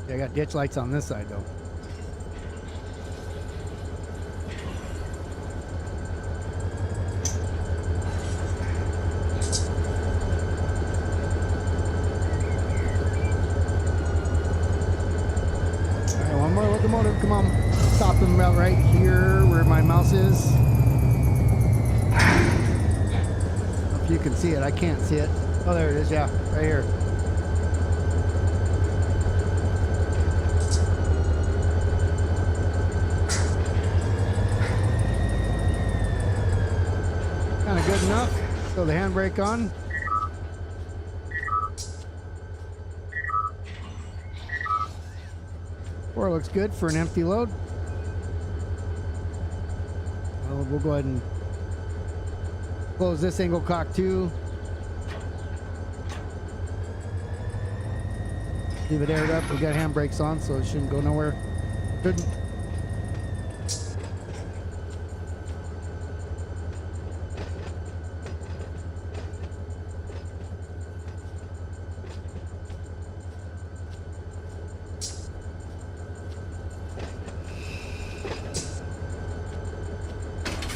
Yeah, I got ditch lights on this side though. Alright, one more locomotive, come on. Stop them about right here where my mouse is. I don't know if you can see it, I can't see it. Oh, there it is, yeah, right here. Kind of good enough. Throw the handbrake on. Four looks good for an empty load. We'll go ahead and close this angle cock too. Leave it aired up. We got handbrakes on, so it shouldn't go nowhere. Couldn't.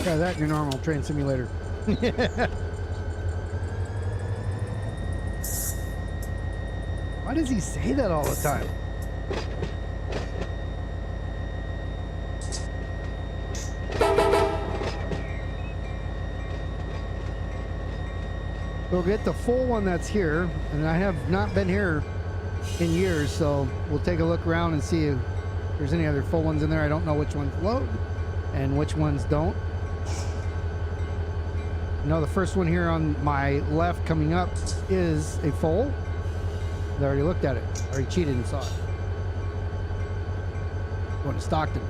Try that in your normal train simulator. Why does he say that all the time? We'll get the full one that's here, and I have not been here in years, so we'll take a look around and see if there's any other full ones in there. I don't know which ones load and which ones don't. I know the first one here on my left coming up is a full. I already looked at it. I already cheated and saw it. Going to Stockton.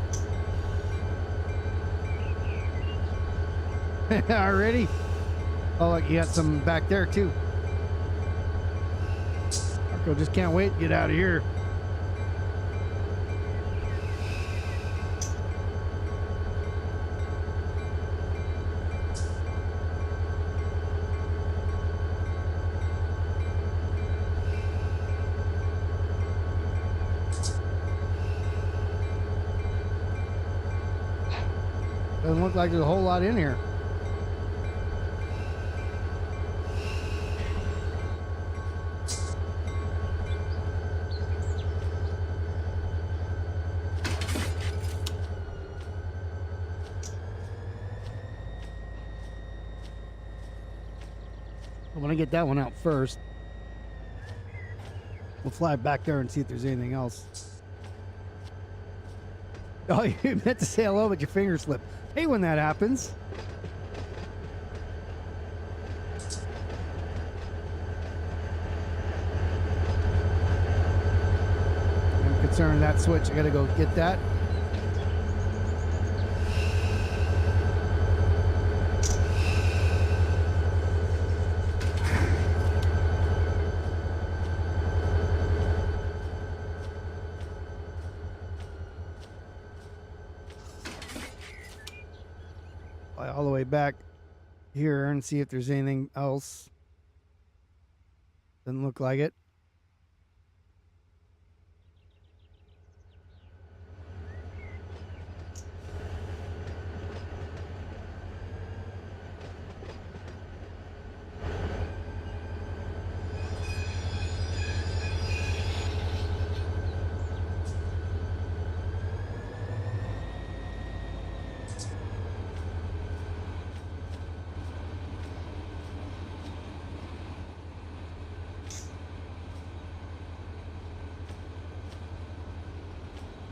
Already? Oh, look, you got some back there too. Marco just can't wait to get out of here. Doesn't look like there's a whole lot in here. I want to get that one out first. We'll fly back there and see if there's anything else. Oh, you meant to say hello, but your finger slipped. Hey, when that happens. I'm concerned that switch. I gotta go get that. All the way back here and see if there's anything else. Doesn't look like it.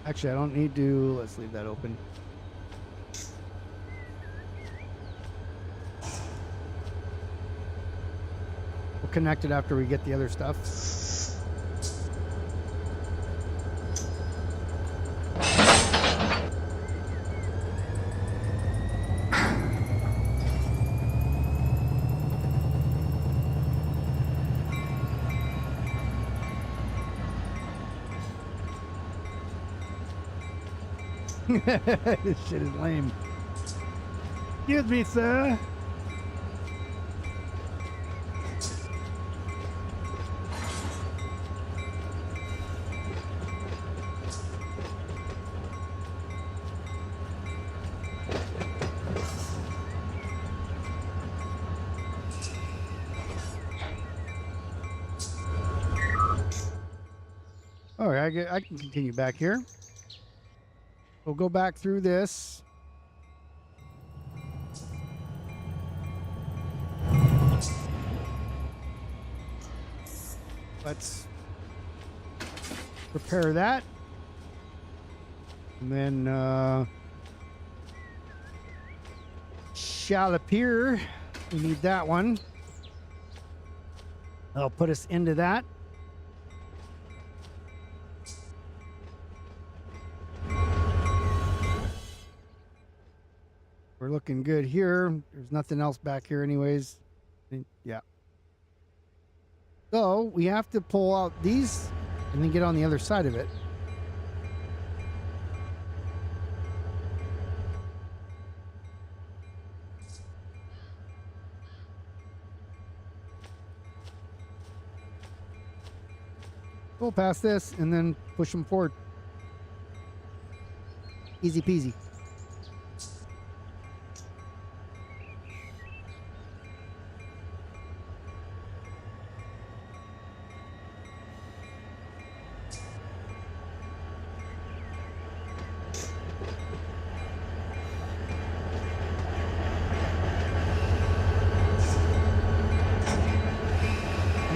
Actually, I don't need to. Let's leave that open. We'll connect it after we get the other stuff. This shit is lame. Excuse me, sir. All right, I can continue back here. We'll go back through this. Let's prepare that. And then Chalapir, we need that one. That'll put us into that. We're looking good here. There's nothing else back here anyways. Yeah. So we have to pull out these and then get on the other side of it. Go past this and then push them forward. Easy peasy.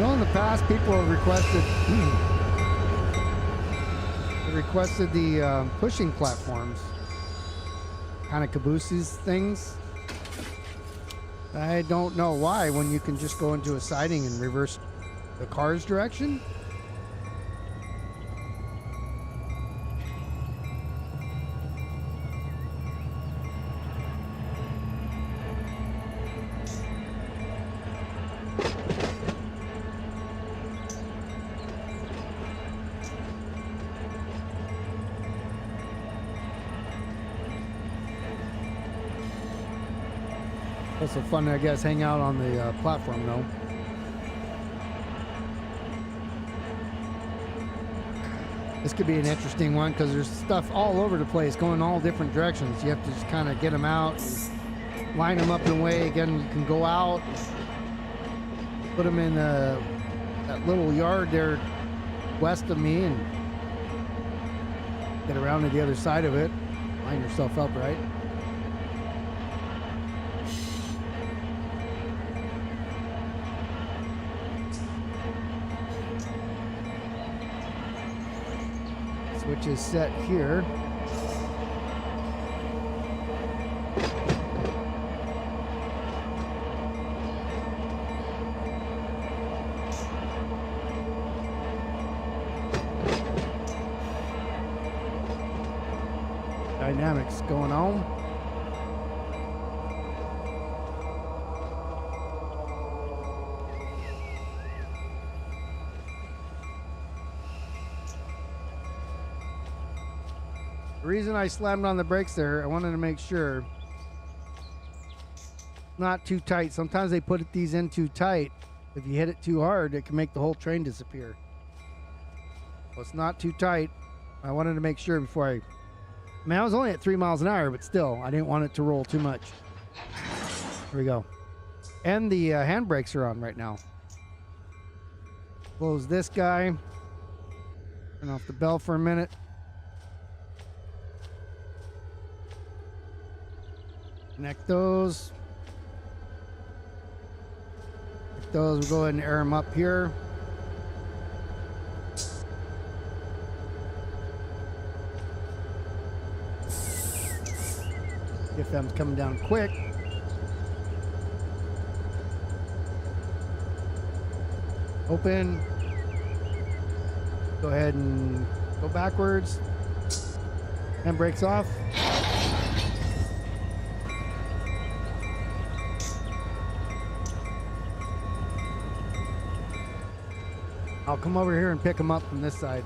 In the past, people have requested the pushing platforms, kind of cabooses things. I don't know why, when you can just go into a siding and reverse the car's direction. Also fun, I guess, hang out on the platform, though. This could be an interesting one because there's stuff all over the place, going all different directions. You have to just kind of get them out, line them up in a way. Again, you can go out, put them in that little yard there west of me, and get around to the other side of it. Line yourself up right. Switch is set here. Dynamics going on. The reason I slammed on the brakes there, I wanted to make sure not too tight. Sometimes they put these in too tight. If you hit it too hard, it can make the whole train disappear. Well, it's not too tight. I wanted to make sure before I mean, I was only at 3 miles an hour, but still, I didn't want it to roll too much. Here we go. And the handbrakes are on right now. Close this guy. Turn off the bell for a minute. Connect those. Connect those. We'll go ahead and air them up here. If them's coming down quick. Open. Go ahead and go backwards. Handbrakes off. I'll come over here and pick them up from this side.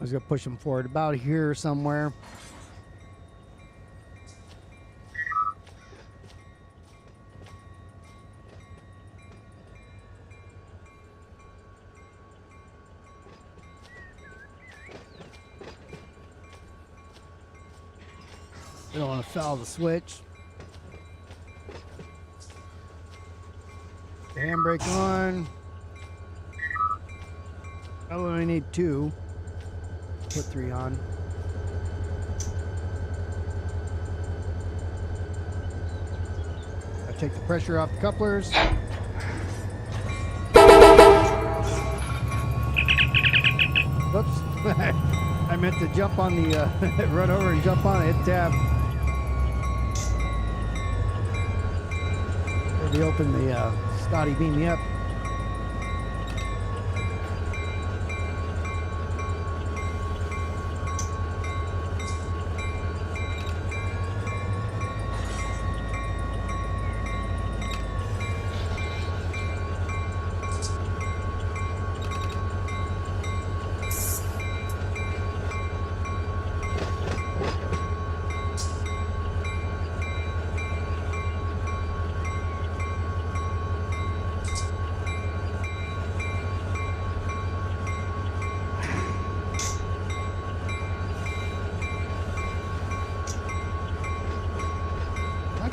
was gonna push them forward about here somewhere. We don't want to foul the switch. The handbrake on. I only need 2. Put 3 on. I take the pressure off the couplers. Whoops. I meant to jump on the, run over and jump on it, hit tab. Already opened the, Scotty beam me up.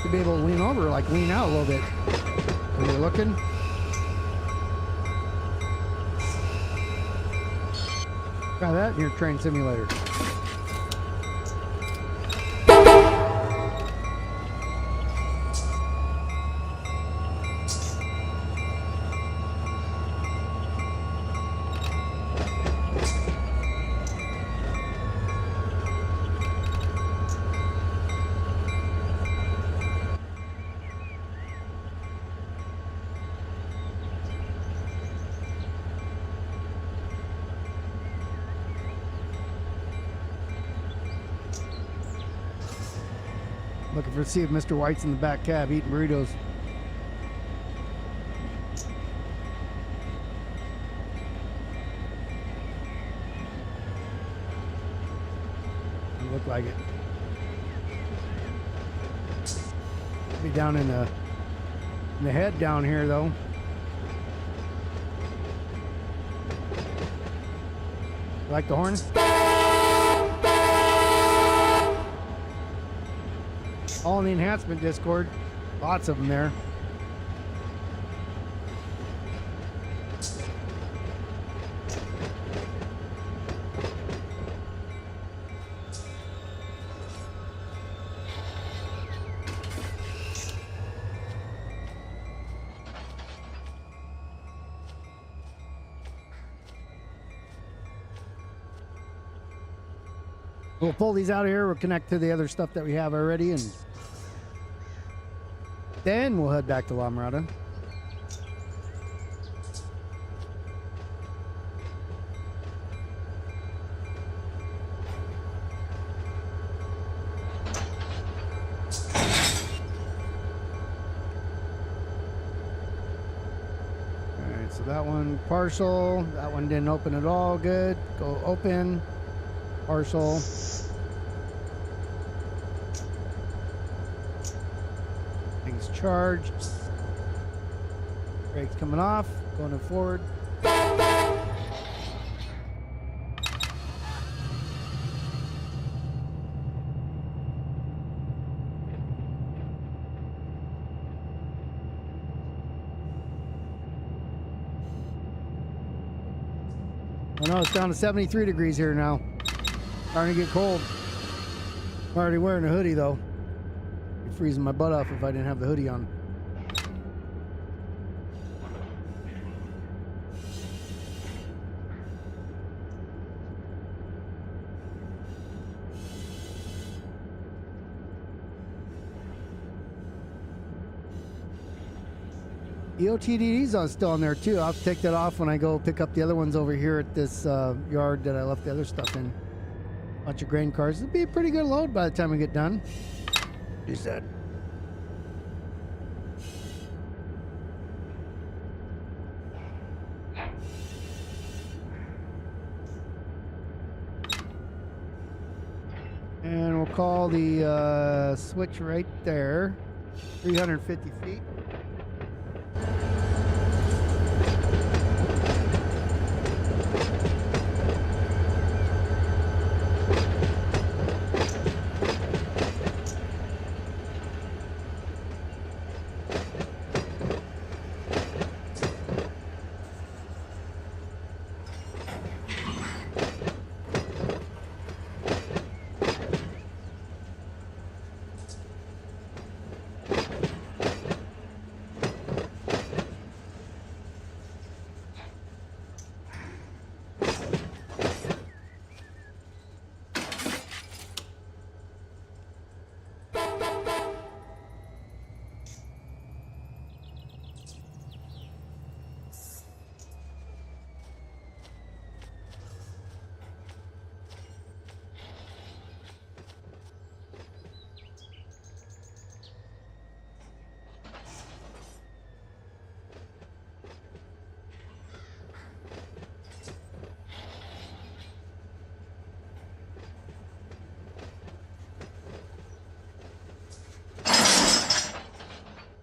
To be able to lean over, like lean out a little bit when you're looking. Try that in your train simulator. Looking for see if Mr. White's in the back cab eating burritos. Doesn't look like it. Be down in the head down here though. Like the horn? All in the enhancement Discord. Lots of them there. We'll pull these out of here. We'll connect to the other stuff that we have already, and then we'll head back to La Mirada. Alright, so that one partial. That one didn't open at all. Good. Go open. Partial. Things charged. Brakes coming off. Going forward. Oh no, it's down to 73 degrees here now. Starting to get cold. I'm already wearing a hoodie though. It'd be freezing my butt off if I didn't have the hoodie on. EOTDD's on still on there too. I'll take that off when I go pick up the other ones over here at this yard that I left the other stuff in. Bunch of grain cars. It'll be a pretty good load by the time we get done. He said. And we'll call the switch right there. 350 feet.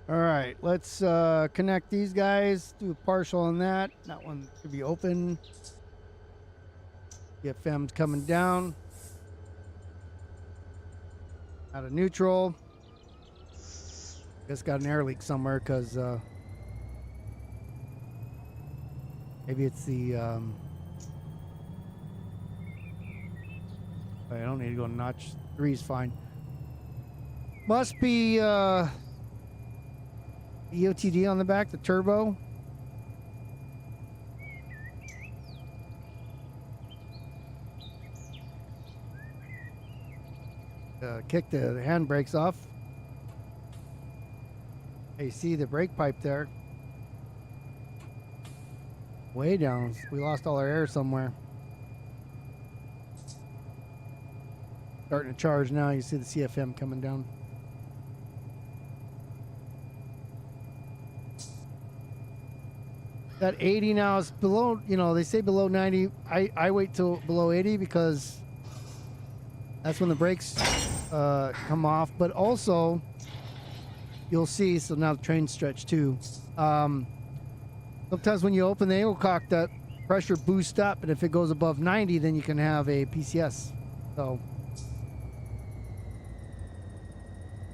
All right, let's connect these guys. Do a partial on that. That one should be open. FM's coming down. Out of neutral. Just got an air leak somewhere because maybe it's the. I don't need to go notch 3 is fine. Must be EOTD on the back, the turbo. Kick the handbrakes off. Hey, you see the brake pipe there? Way down. We lost all our air somewhere. Starting to charge now. You see the CFM coming down. That 80 now is below, you know, they say below 90. I wait till below 80 because that's when the brakes come off. But also, you'll see, so now the train's stretched too. Sometimes when you open the angle cock, that pressure boosts up, and if it goes above 90, then you can have a PCS. So, all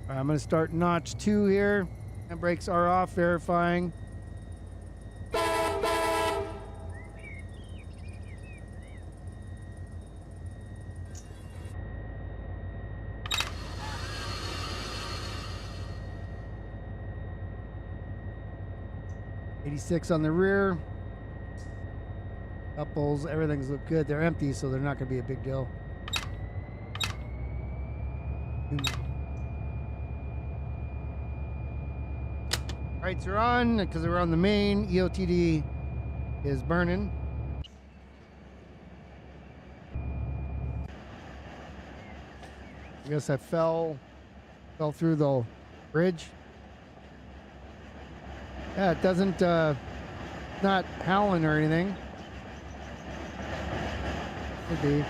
right, I'm going to start notch 2 here. And brakes are off, verifying. '86 on the rear. Couples, everything's look good. They're empty, so they're not going to be a big deal. Lights are on because we're on the main. EOTD is burning. I guess I fell through the bridge. Yeah, it doesn't, not howling or anything. Could be.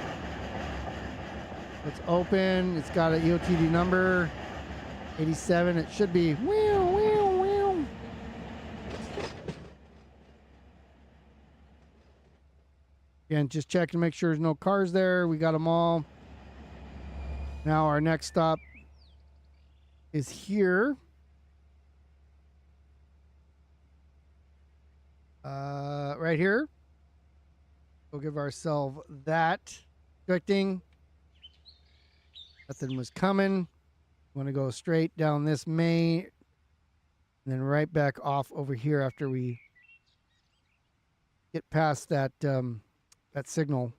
It's open. It's got an EOTD number, 87. It should be. Again, just check to make sure there's no cars there. We got them all. Now our next stop is here. Right here. We'll give ourselves that. Restricting. Nothing was coming. Want to go straight down this main, and then right back off over here after we get past that that signal.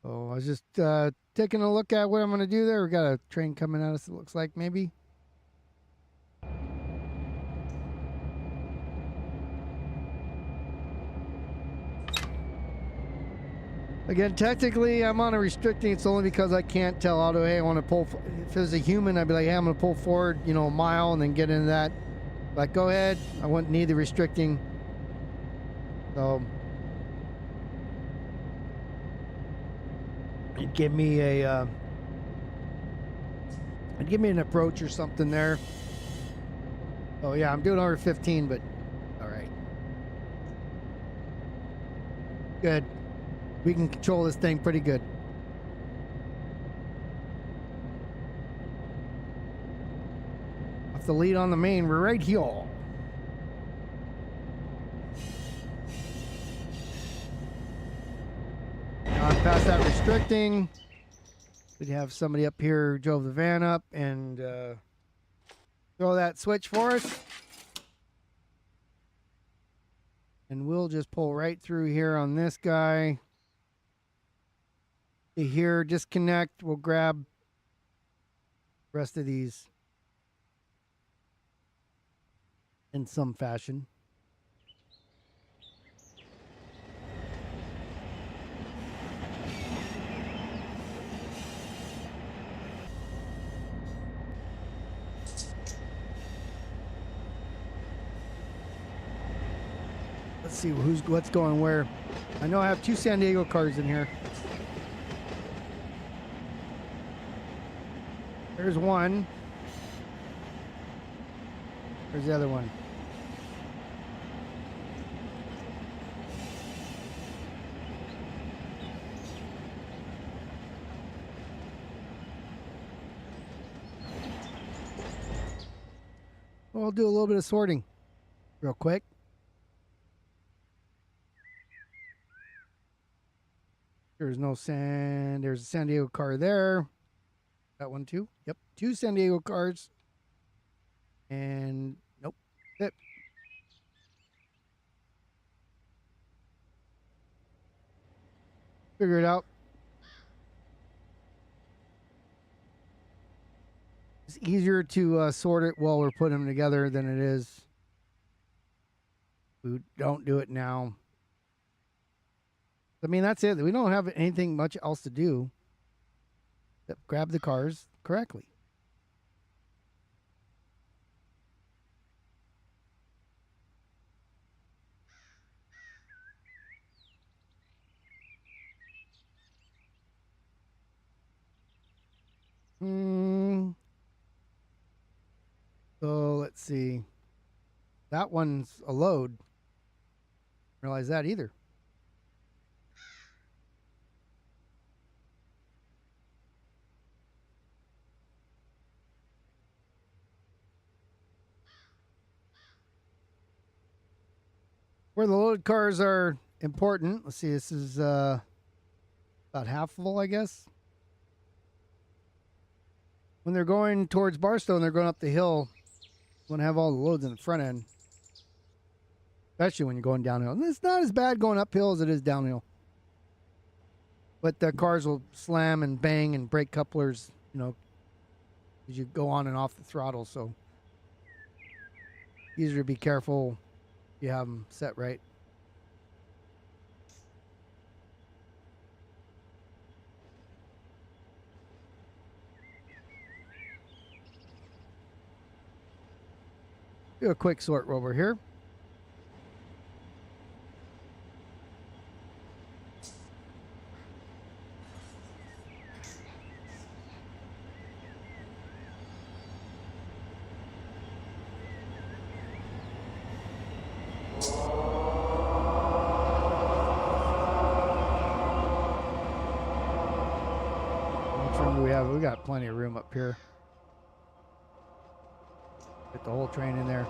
So I was just taking a look at what I'm going to do there. We got a train coming at us, it looks like, maybe. Again, technically, I'm on a restricting. It's only because I can't tell auto, hey, I want to pull. If it was a human, I'd be like, hey, I'm going to pull forward, you know, a mile and then get into that. Like, go ahead. I wouldn't need the restricting. So, it'd give me a, it'd give me an approach or something there. Oh yeah, I'm doing over 15, but all right. Good. We can control this thing pretty good. Off the lead on the main, we're right here. Past that restricting. We'd have somebody up here who drove the van up and throw that switch for us. And we'll just pull right through here on this guy. To here, disconnect. We'll grab the rest of these in some fashion. Let's see what's going where. I know I have 2 San Diego cars in here. There's one. There's the other one. We'll do a little bit of sorting real quick. There's no there's a San Diego car there. That one too. Yep. 2 San Diego cars. And nope. Yep. Figure it out. It's easier to sort it while we're putting them together than it is. We don't do it now. I mean, that's it. We don't have anything much else to do except grab the cars correctly. So let's see. That one's a load. Realize that either. Where the loaded cars are important. Let's see. This is about half full, I guess. When they're going towards Barstow and they're going up the hill, you want to have all the loads in the front end. Especially when you're going downhill. And it's not as bad going uphill as it is downhill. But the cars will slam and bang and break couplers, you know, as you go on and off the throttle. So, easier to be careful if you have them set right. Do a quick sort over here. We got plenty of room up here. Get the whole train in there.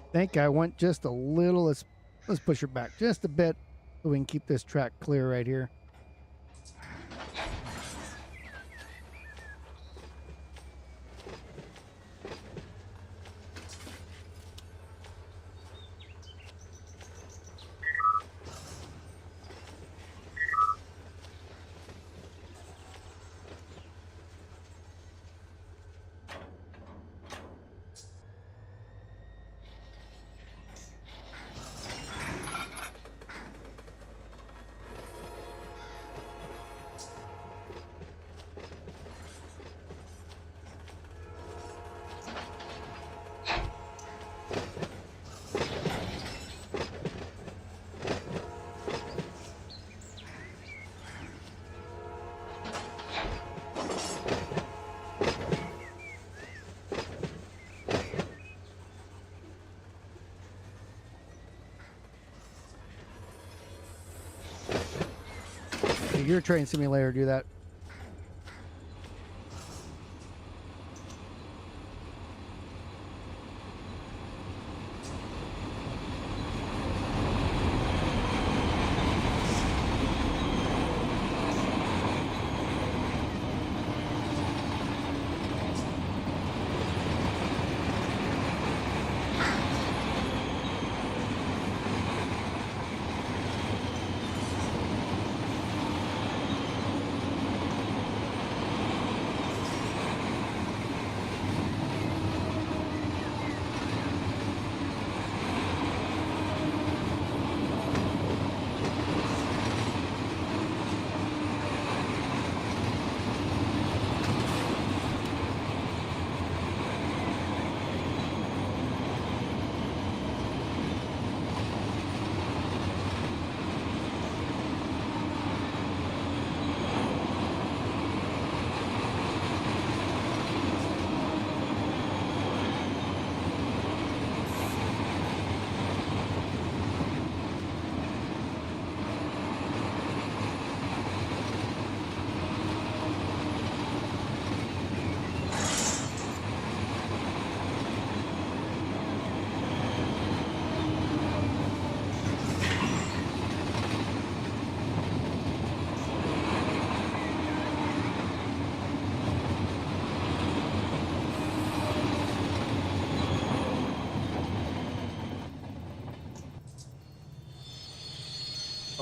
I think I went just a little. Let's push her back just a bit so we can keep this track clear right here. Make your train simulator do that.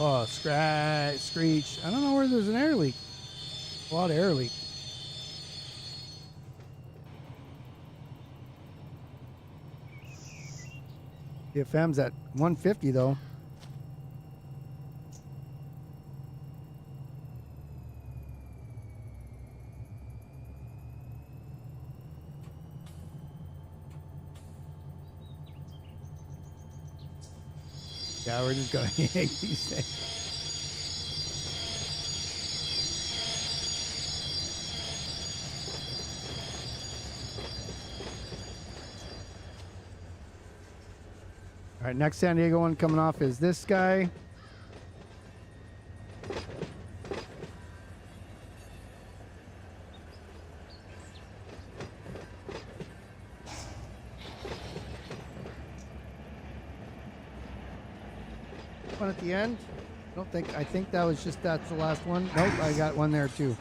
Oh, screech. I don't know where there's an air leak. A lot of air leak. FM's at 150 though. Yeah, we're just going to yank these things. All right, next San Diego one coming off is this guy. One at the end. I think that was just, that's the last one. Nope, I got one there too.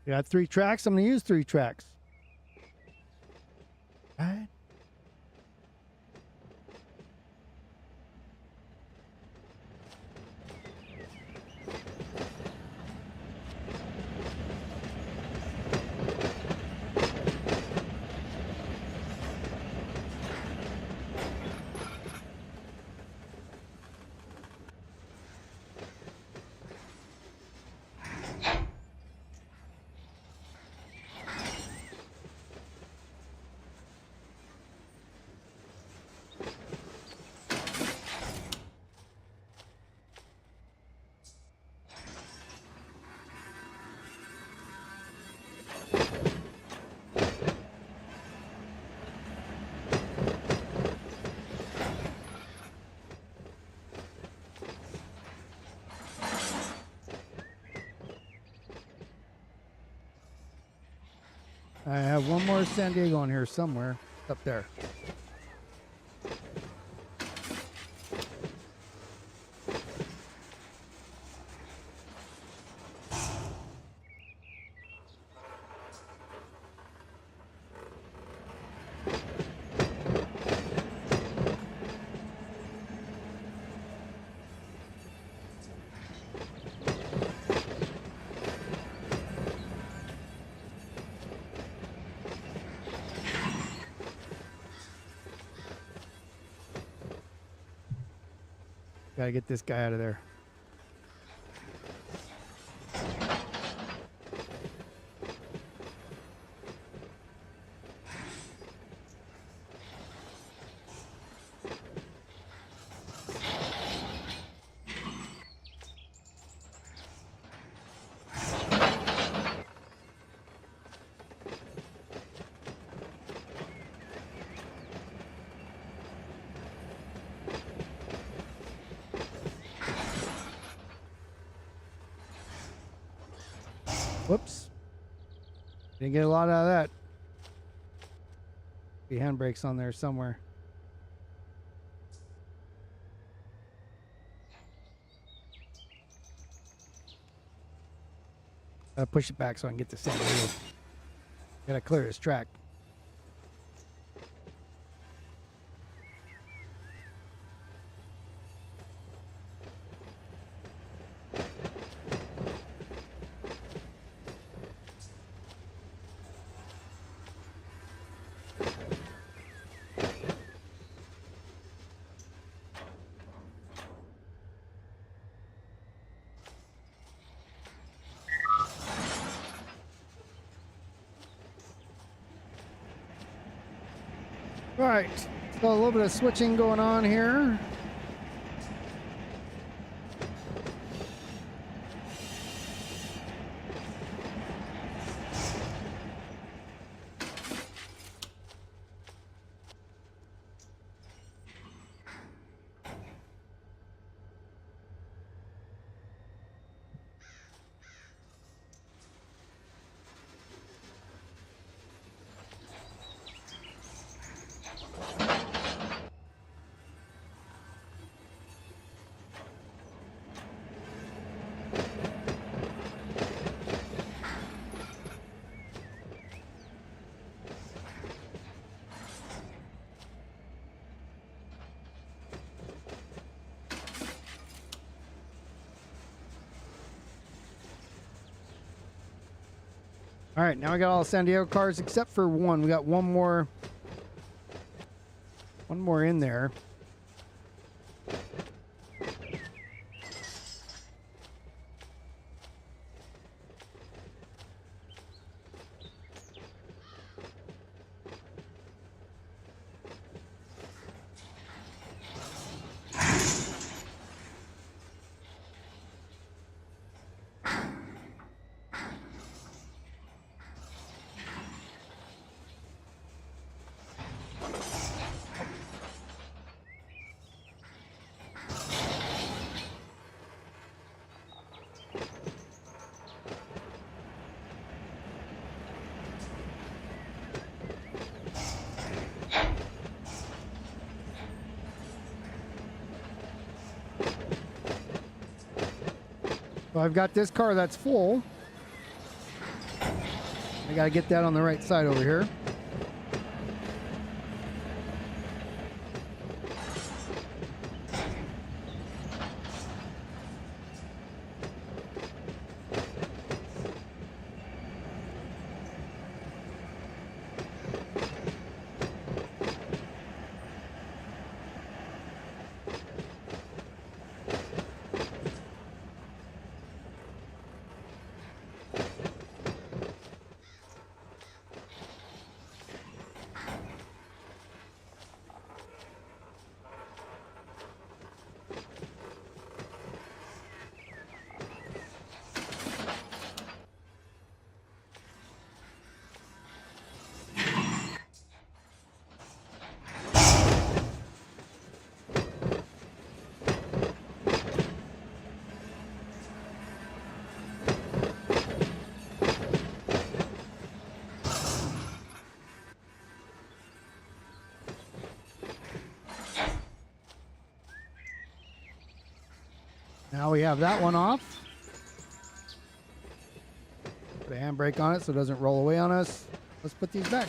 We got 3 tracks. I'm going to use 3 tracks. All right. I have one more San Diego on here somewhere. Up there. Gotta get this guy out of there. Whoops. Didn't get a lot out of that. The handbrakes on there somewhere. Gotta push it back so I can get the San Diego. Gotta clear this track. All right, so a little bit of switching going on here. All right, now we got all the San Diego cars except for one. We got one more in there. So I've got this car that's full. I got to get that on the right side over here. Now we have that one off. Put a handbrake on it so it doesn't roll away on us. Let's put these back.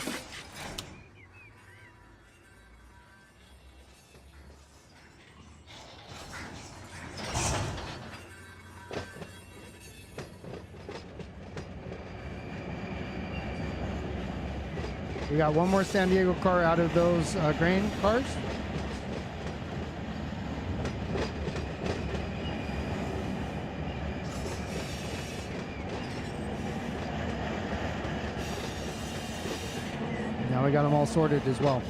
We got one more San Diego car out of those grain cars. Now we got them all sorted as well.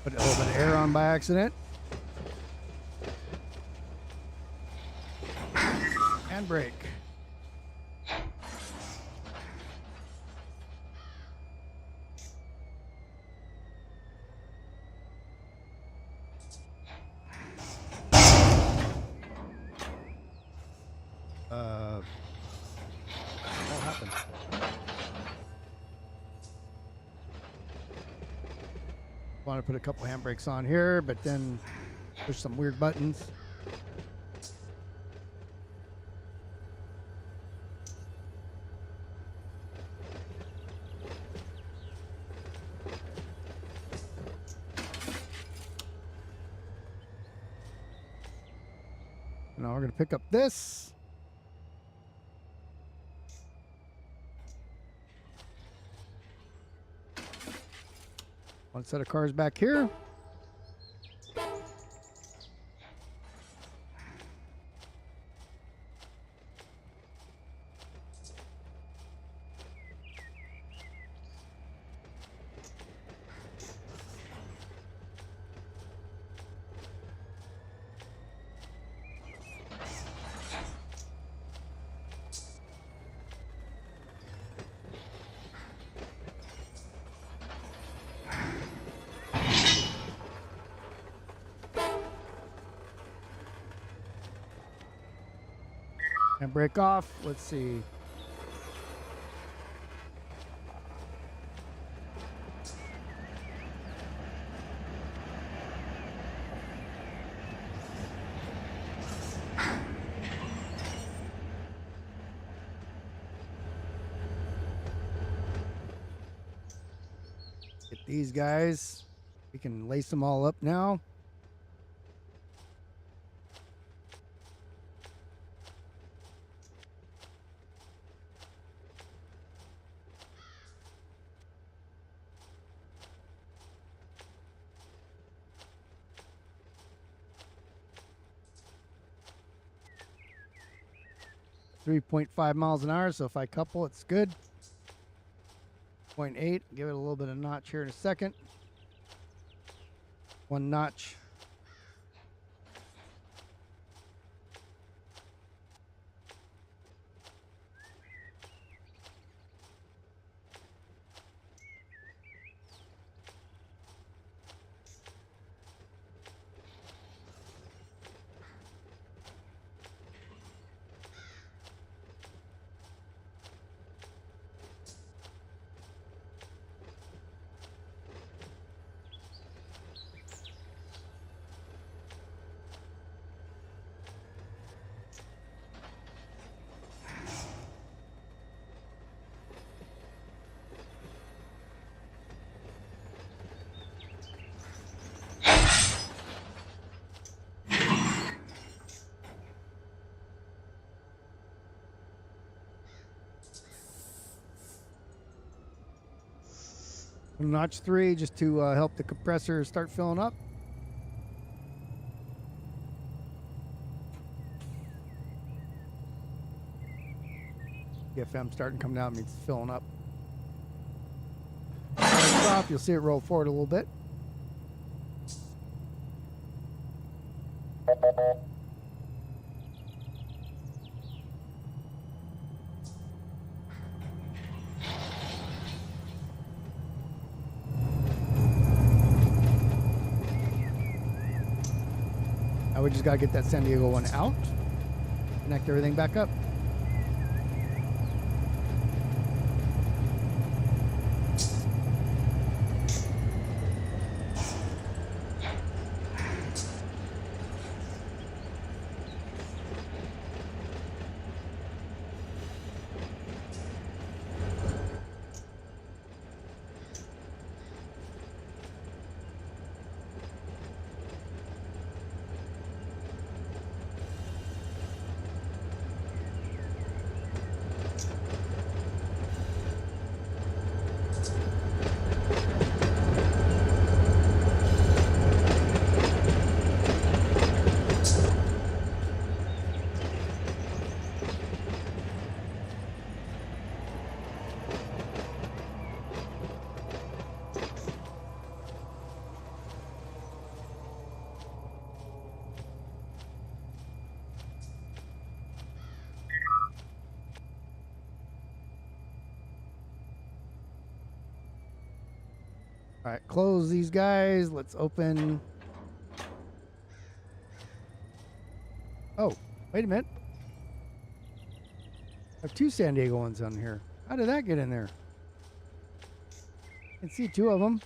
Put a little bit of air on by accident. And brake. What happened? Want to put a couple handbrakes on here, but then push some weird buttons. Now we're going to pick up this. One set of cars back here. And break off. Let's see. Get these guys. We can lace them all up now. .5 miles an hour, so if I couple, it's good. 0.8, give it a little bit of notch here in a second. One notch. Notch 3 just to help the compressor start filling up. FM starting to come down means it's filling up. off, you'll see it roll forward a little bit. Now we just got to get that San Diego one out, connect everything back up. All right, close these guys. Let's open. Oh, wait a minute. I have two San Diego ones on here. How did that get in there? I can see two of them.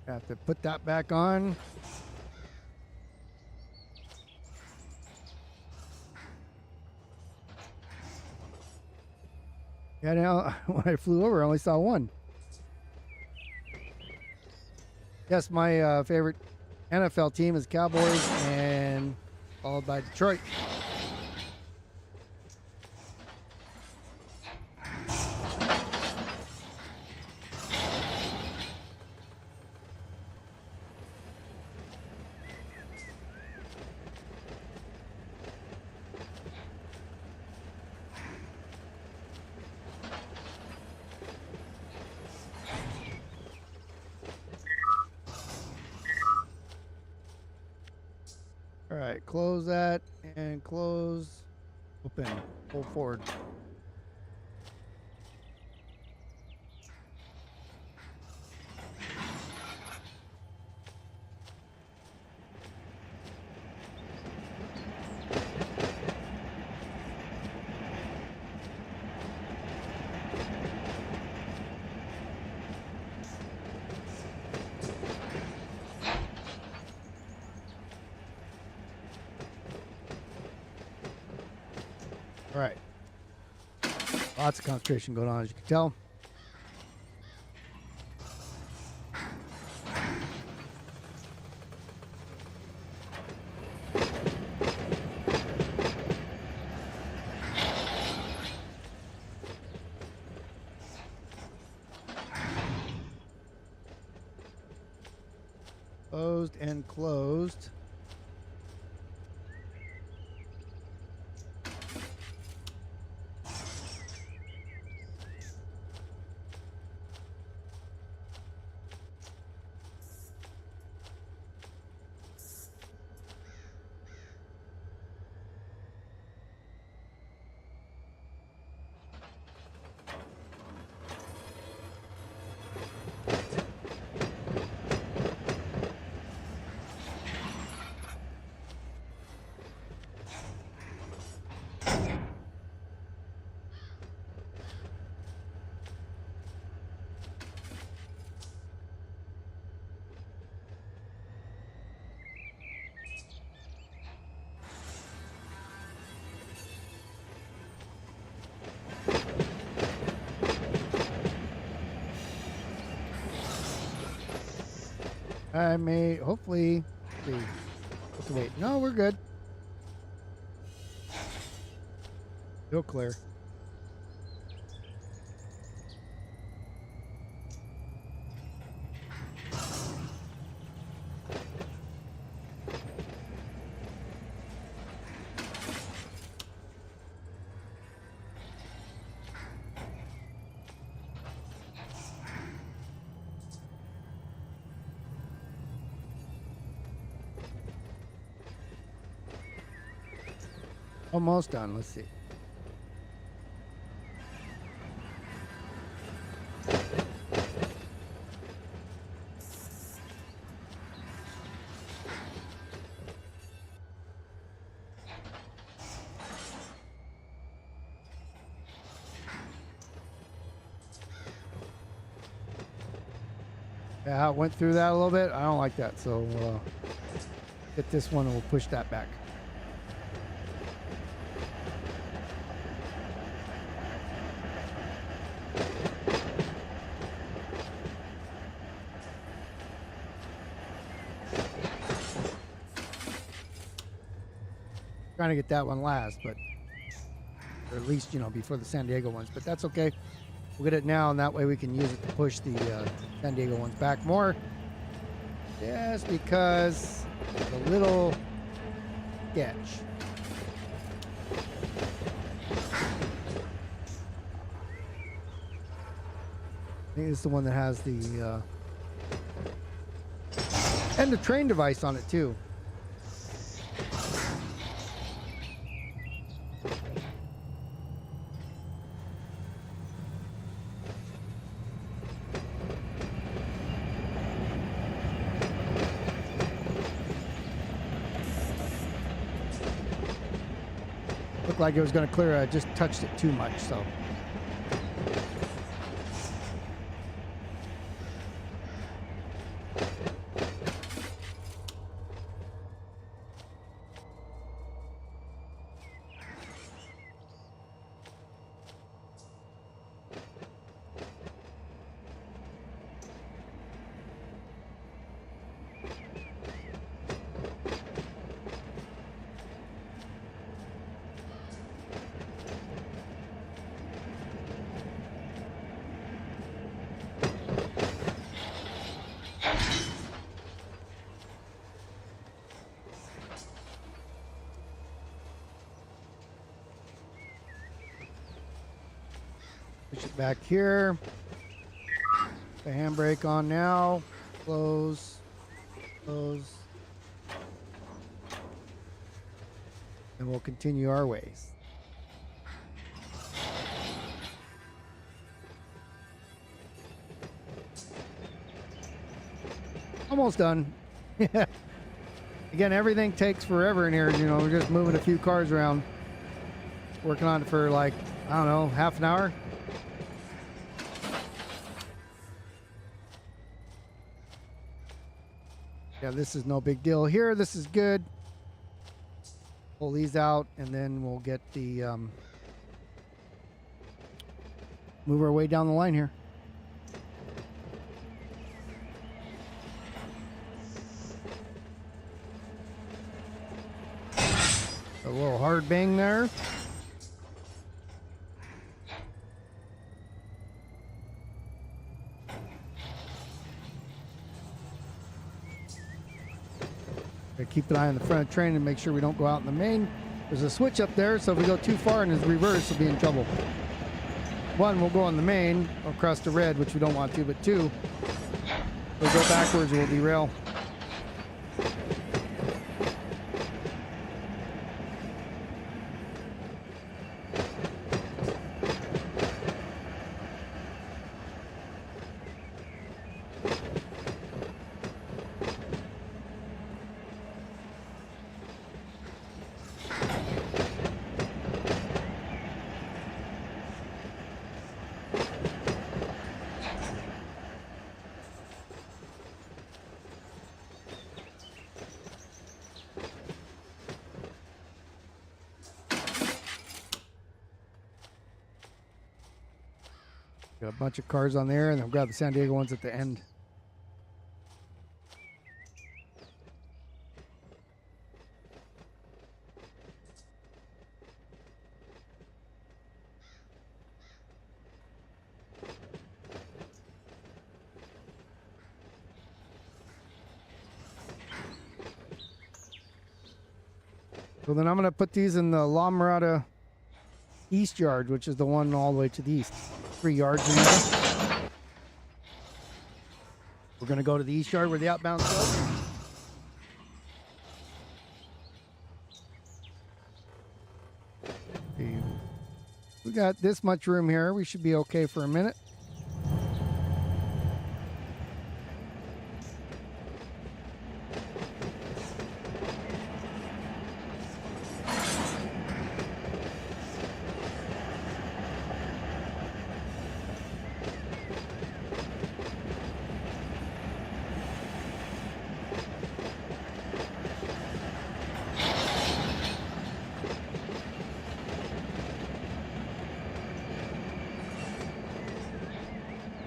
Have to put that back on. Yeah, now when I flew over, I only saw one. Yes, my favorite NFL team is Cowboys, and followed by Detroit. All right, close that and close, open, pull forward. All right. Lots of concentration going on, as you can tell. Closed and closed. I may hopefully see. Let's wait. No, we're good. Still clear. Almost done. Let's see. Yeah, I went through that a little bit. I don't like that, so get this one and we'll push that back. Trying to get that one last, but or at least, you know, before the San Diego ones, but that's okay. We'll get it now, and that way we can use it to push the San Diego ones back more. Just because it's a little sketch. I think it's the one that has the and the train device on it too. Looked like it was going to clear. I just touched it too much, so. Push it back here. The handbrake on now. Close. Close. And we'll continue our ways. Almost done. Again, everything takes forever in here. You know, we're just moving a few cars around. Working on it for like, I don't know, half an hour. Yeah, this is no big deal here. This is good. Pull these out, and then we'll get the move our way down the line here. A little hard bang there. Keep an eye on the front of the train and make sure we don't go out in the main. There's a switch up there, so if we go too far in his reverse, we'll be in trouble. One, we'll go on the main across the red, which we don't want to, but two, we'll go backwards, we'll derail. Got a bunch of cars on there, and I'll grab the San Diego ones at the end. So then I'm going to put these in the La Mirada East Yard, which is the one all the way to the east. 3 yards in there. We're going to go to the East Yard where the outbound goes. We got this much room here. We should be okay for a minute.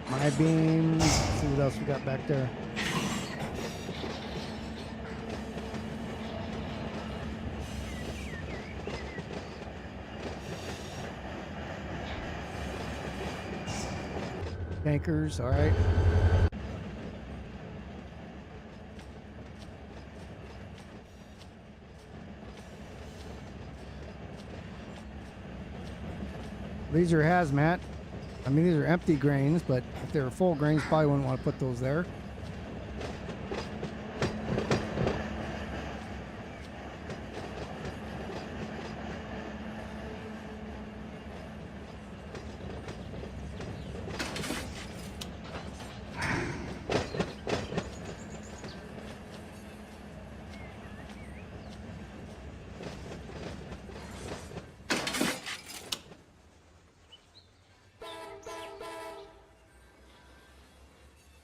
My beams. Let's see what else we got back there. Tankers, all right. These are hazmat. I mean, these are empty grains, but if they were full grains, probably wouldn't want to put those there.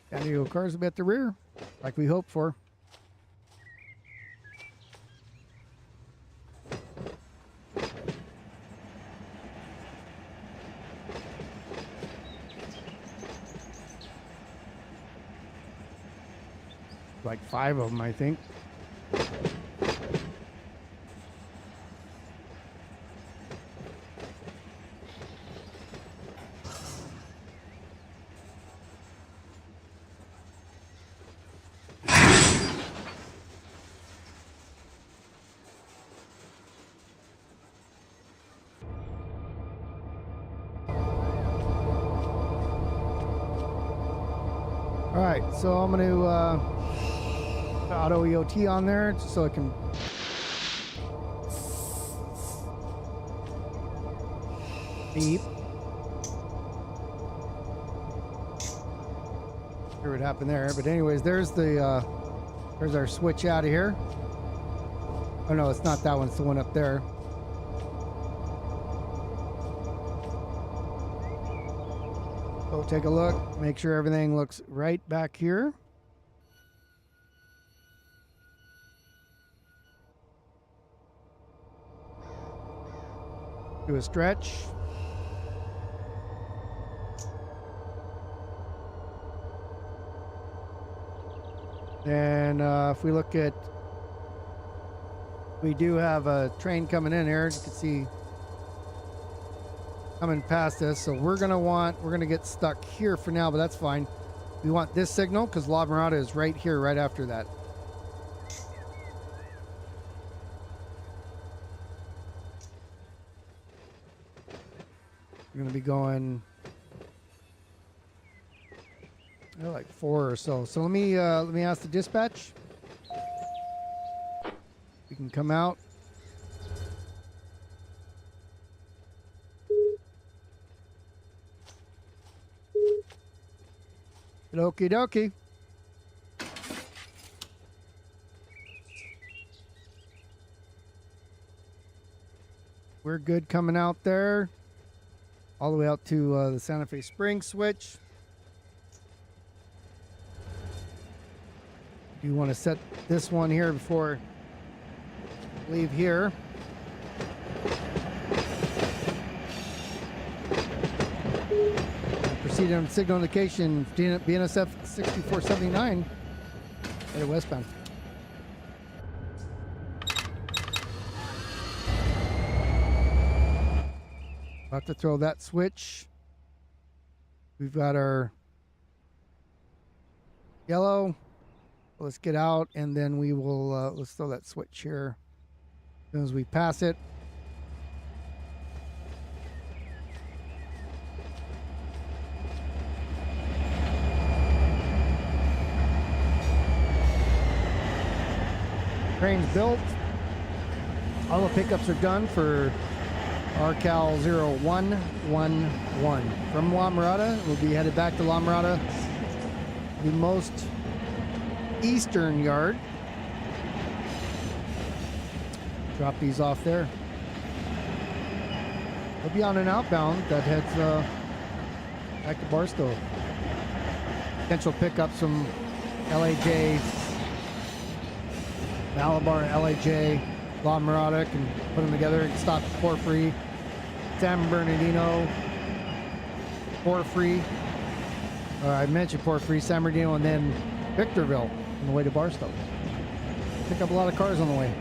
Patio cars will be at the rear, like we hoped for. Like 5 of them, I think. All right, so I'm going to auto EOT on there just so I can beep. Sure what happened there, but anyways, there's the there's our switch out of here. Oh no, it's not that one; it's the one up there. So take a look, make sure everything looks right back here. Do a stretch. And if we look at, we do have a train coming in here. You can see coming past us. So we're gonna get stuck here for now, but that's fine. We want this signal because La Mirada is right here, right after that. We're gonna be going like 4 or so. So let me ask the dispatch. We can come out. Okie dokie. We're good coming out there. All the way out to the Santa Fe Springs switch. You want to set this one here before leave here. Proceed on signal indication BNSF 6479 headed westbound. About to throw that switch. We've got our yellow. Let's get out and then we will let's throw that switch here as soon as we pass it. Train's built. All the pickups are done for R-CAL0111. From La Mirada, we'll be headed back to La Mirada, the most eastern yard. Drop these off there. We'll be on an outbound that heads back to Barstow. Potential pickups from LAJ, Malabar, LAJ, La Mirada, can put them together and stop at Porphyry, San Bernardino, Porphyry. I mentioned Porphyry, San Bernardino, and then Victorville on the way to Barstow. Pick up a lot of cars on the way.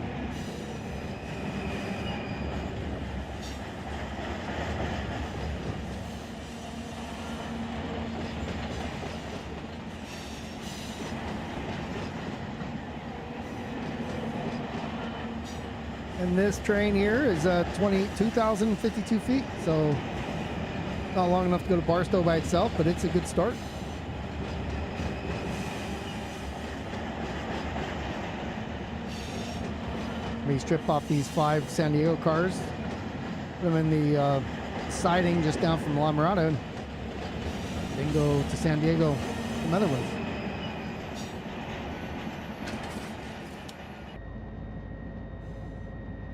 And this train here is 2,052 feet, so not long enough to go to Barstow by itself, but it's a good start. We strip off these 5 San Diego cars, put them in the siding just down from La Mirada, and then go to San Diego, some other ones.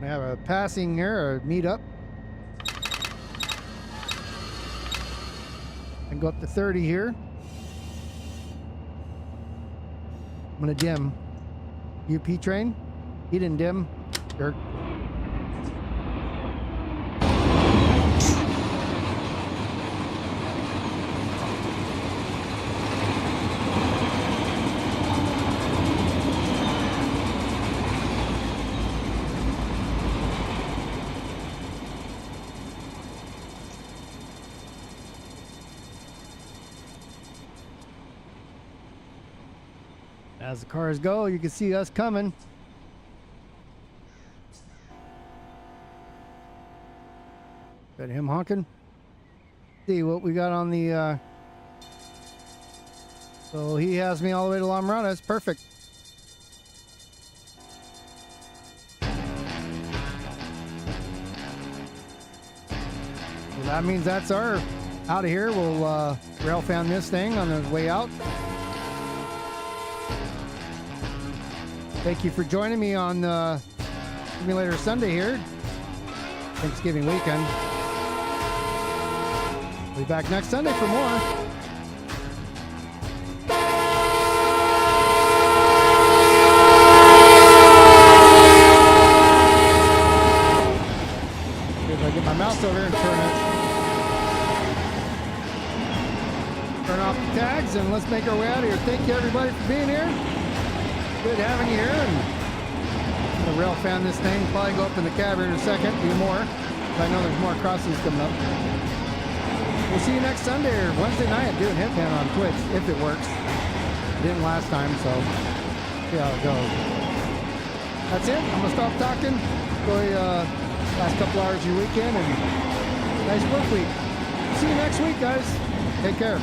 We have a passing here, a meetup. And go up to 30 here. I'm gonna dim. UP train. He didn't dim. Jerk. As the cars go, you can see us coming. Got him honking. See what we got on the so he has me all the way to La Mirada. That's perfect. So that means that's our out of here. We'll rail fan this thing on the way out. Thank you for joining me on Simulator Sunday here, Thanksgiving weekend. We'll be back next Sunday for more. See if I get my mouse over here and turn off the tags, and let's make our way out of here. Thank you everybody for being here. Good having you here, and I'm gonna rail fan this thing. Probably go up in the cab here in a second, do more. I know there's more crossings coming up. We'll see you next Sunday or Wednesday night doing Hitman on Twitch, if it works. It didn't last time, so see how it goes. That's it. I'm gonna stop talking. Enjoy last couple hours of your weekend and nice work week. See you next week, guys. Take care.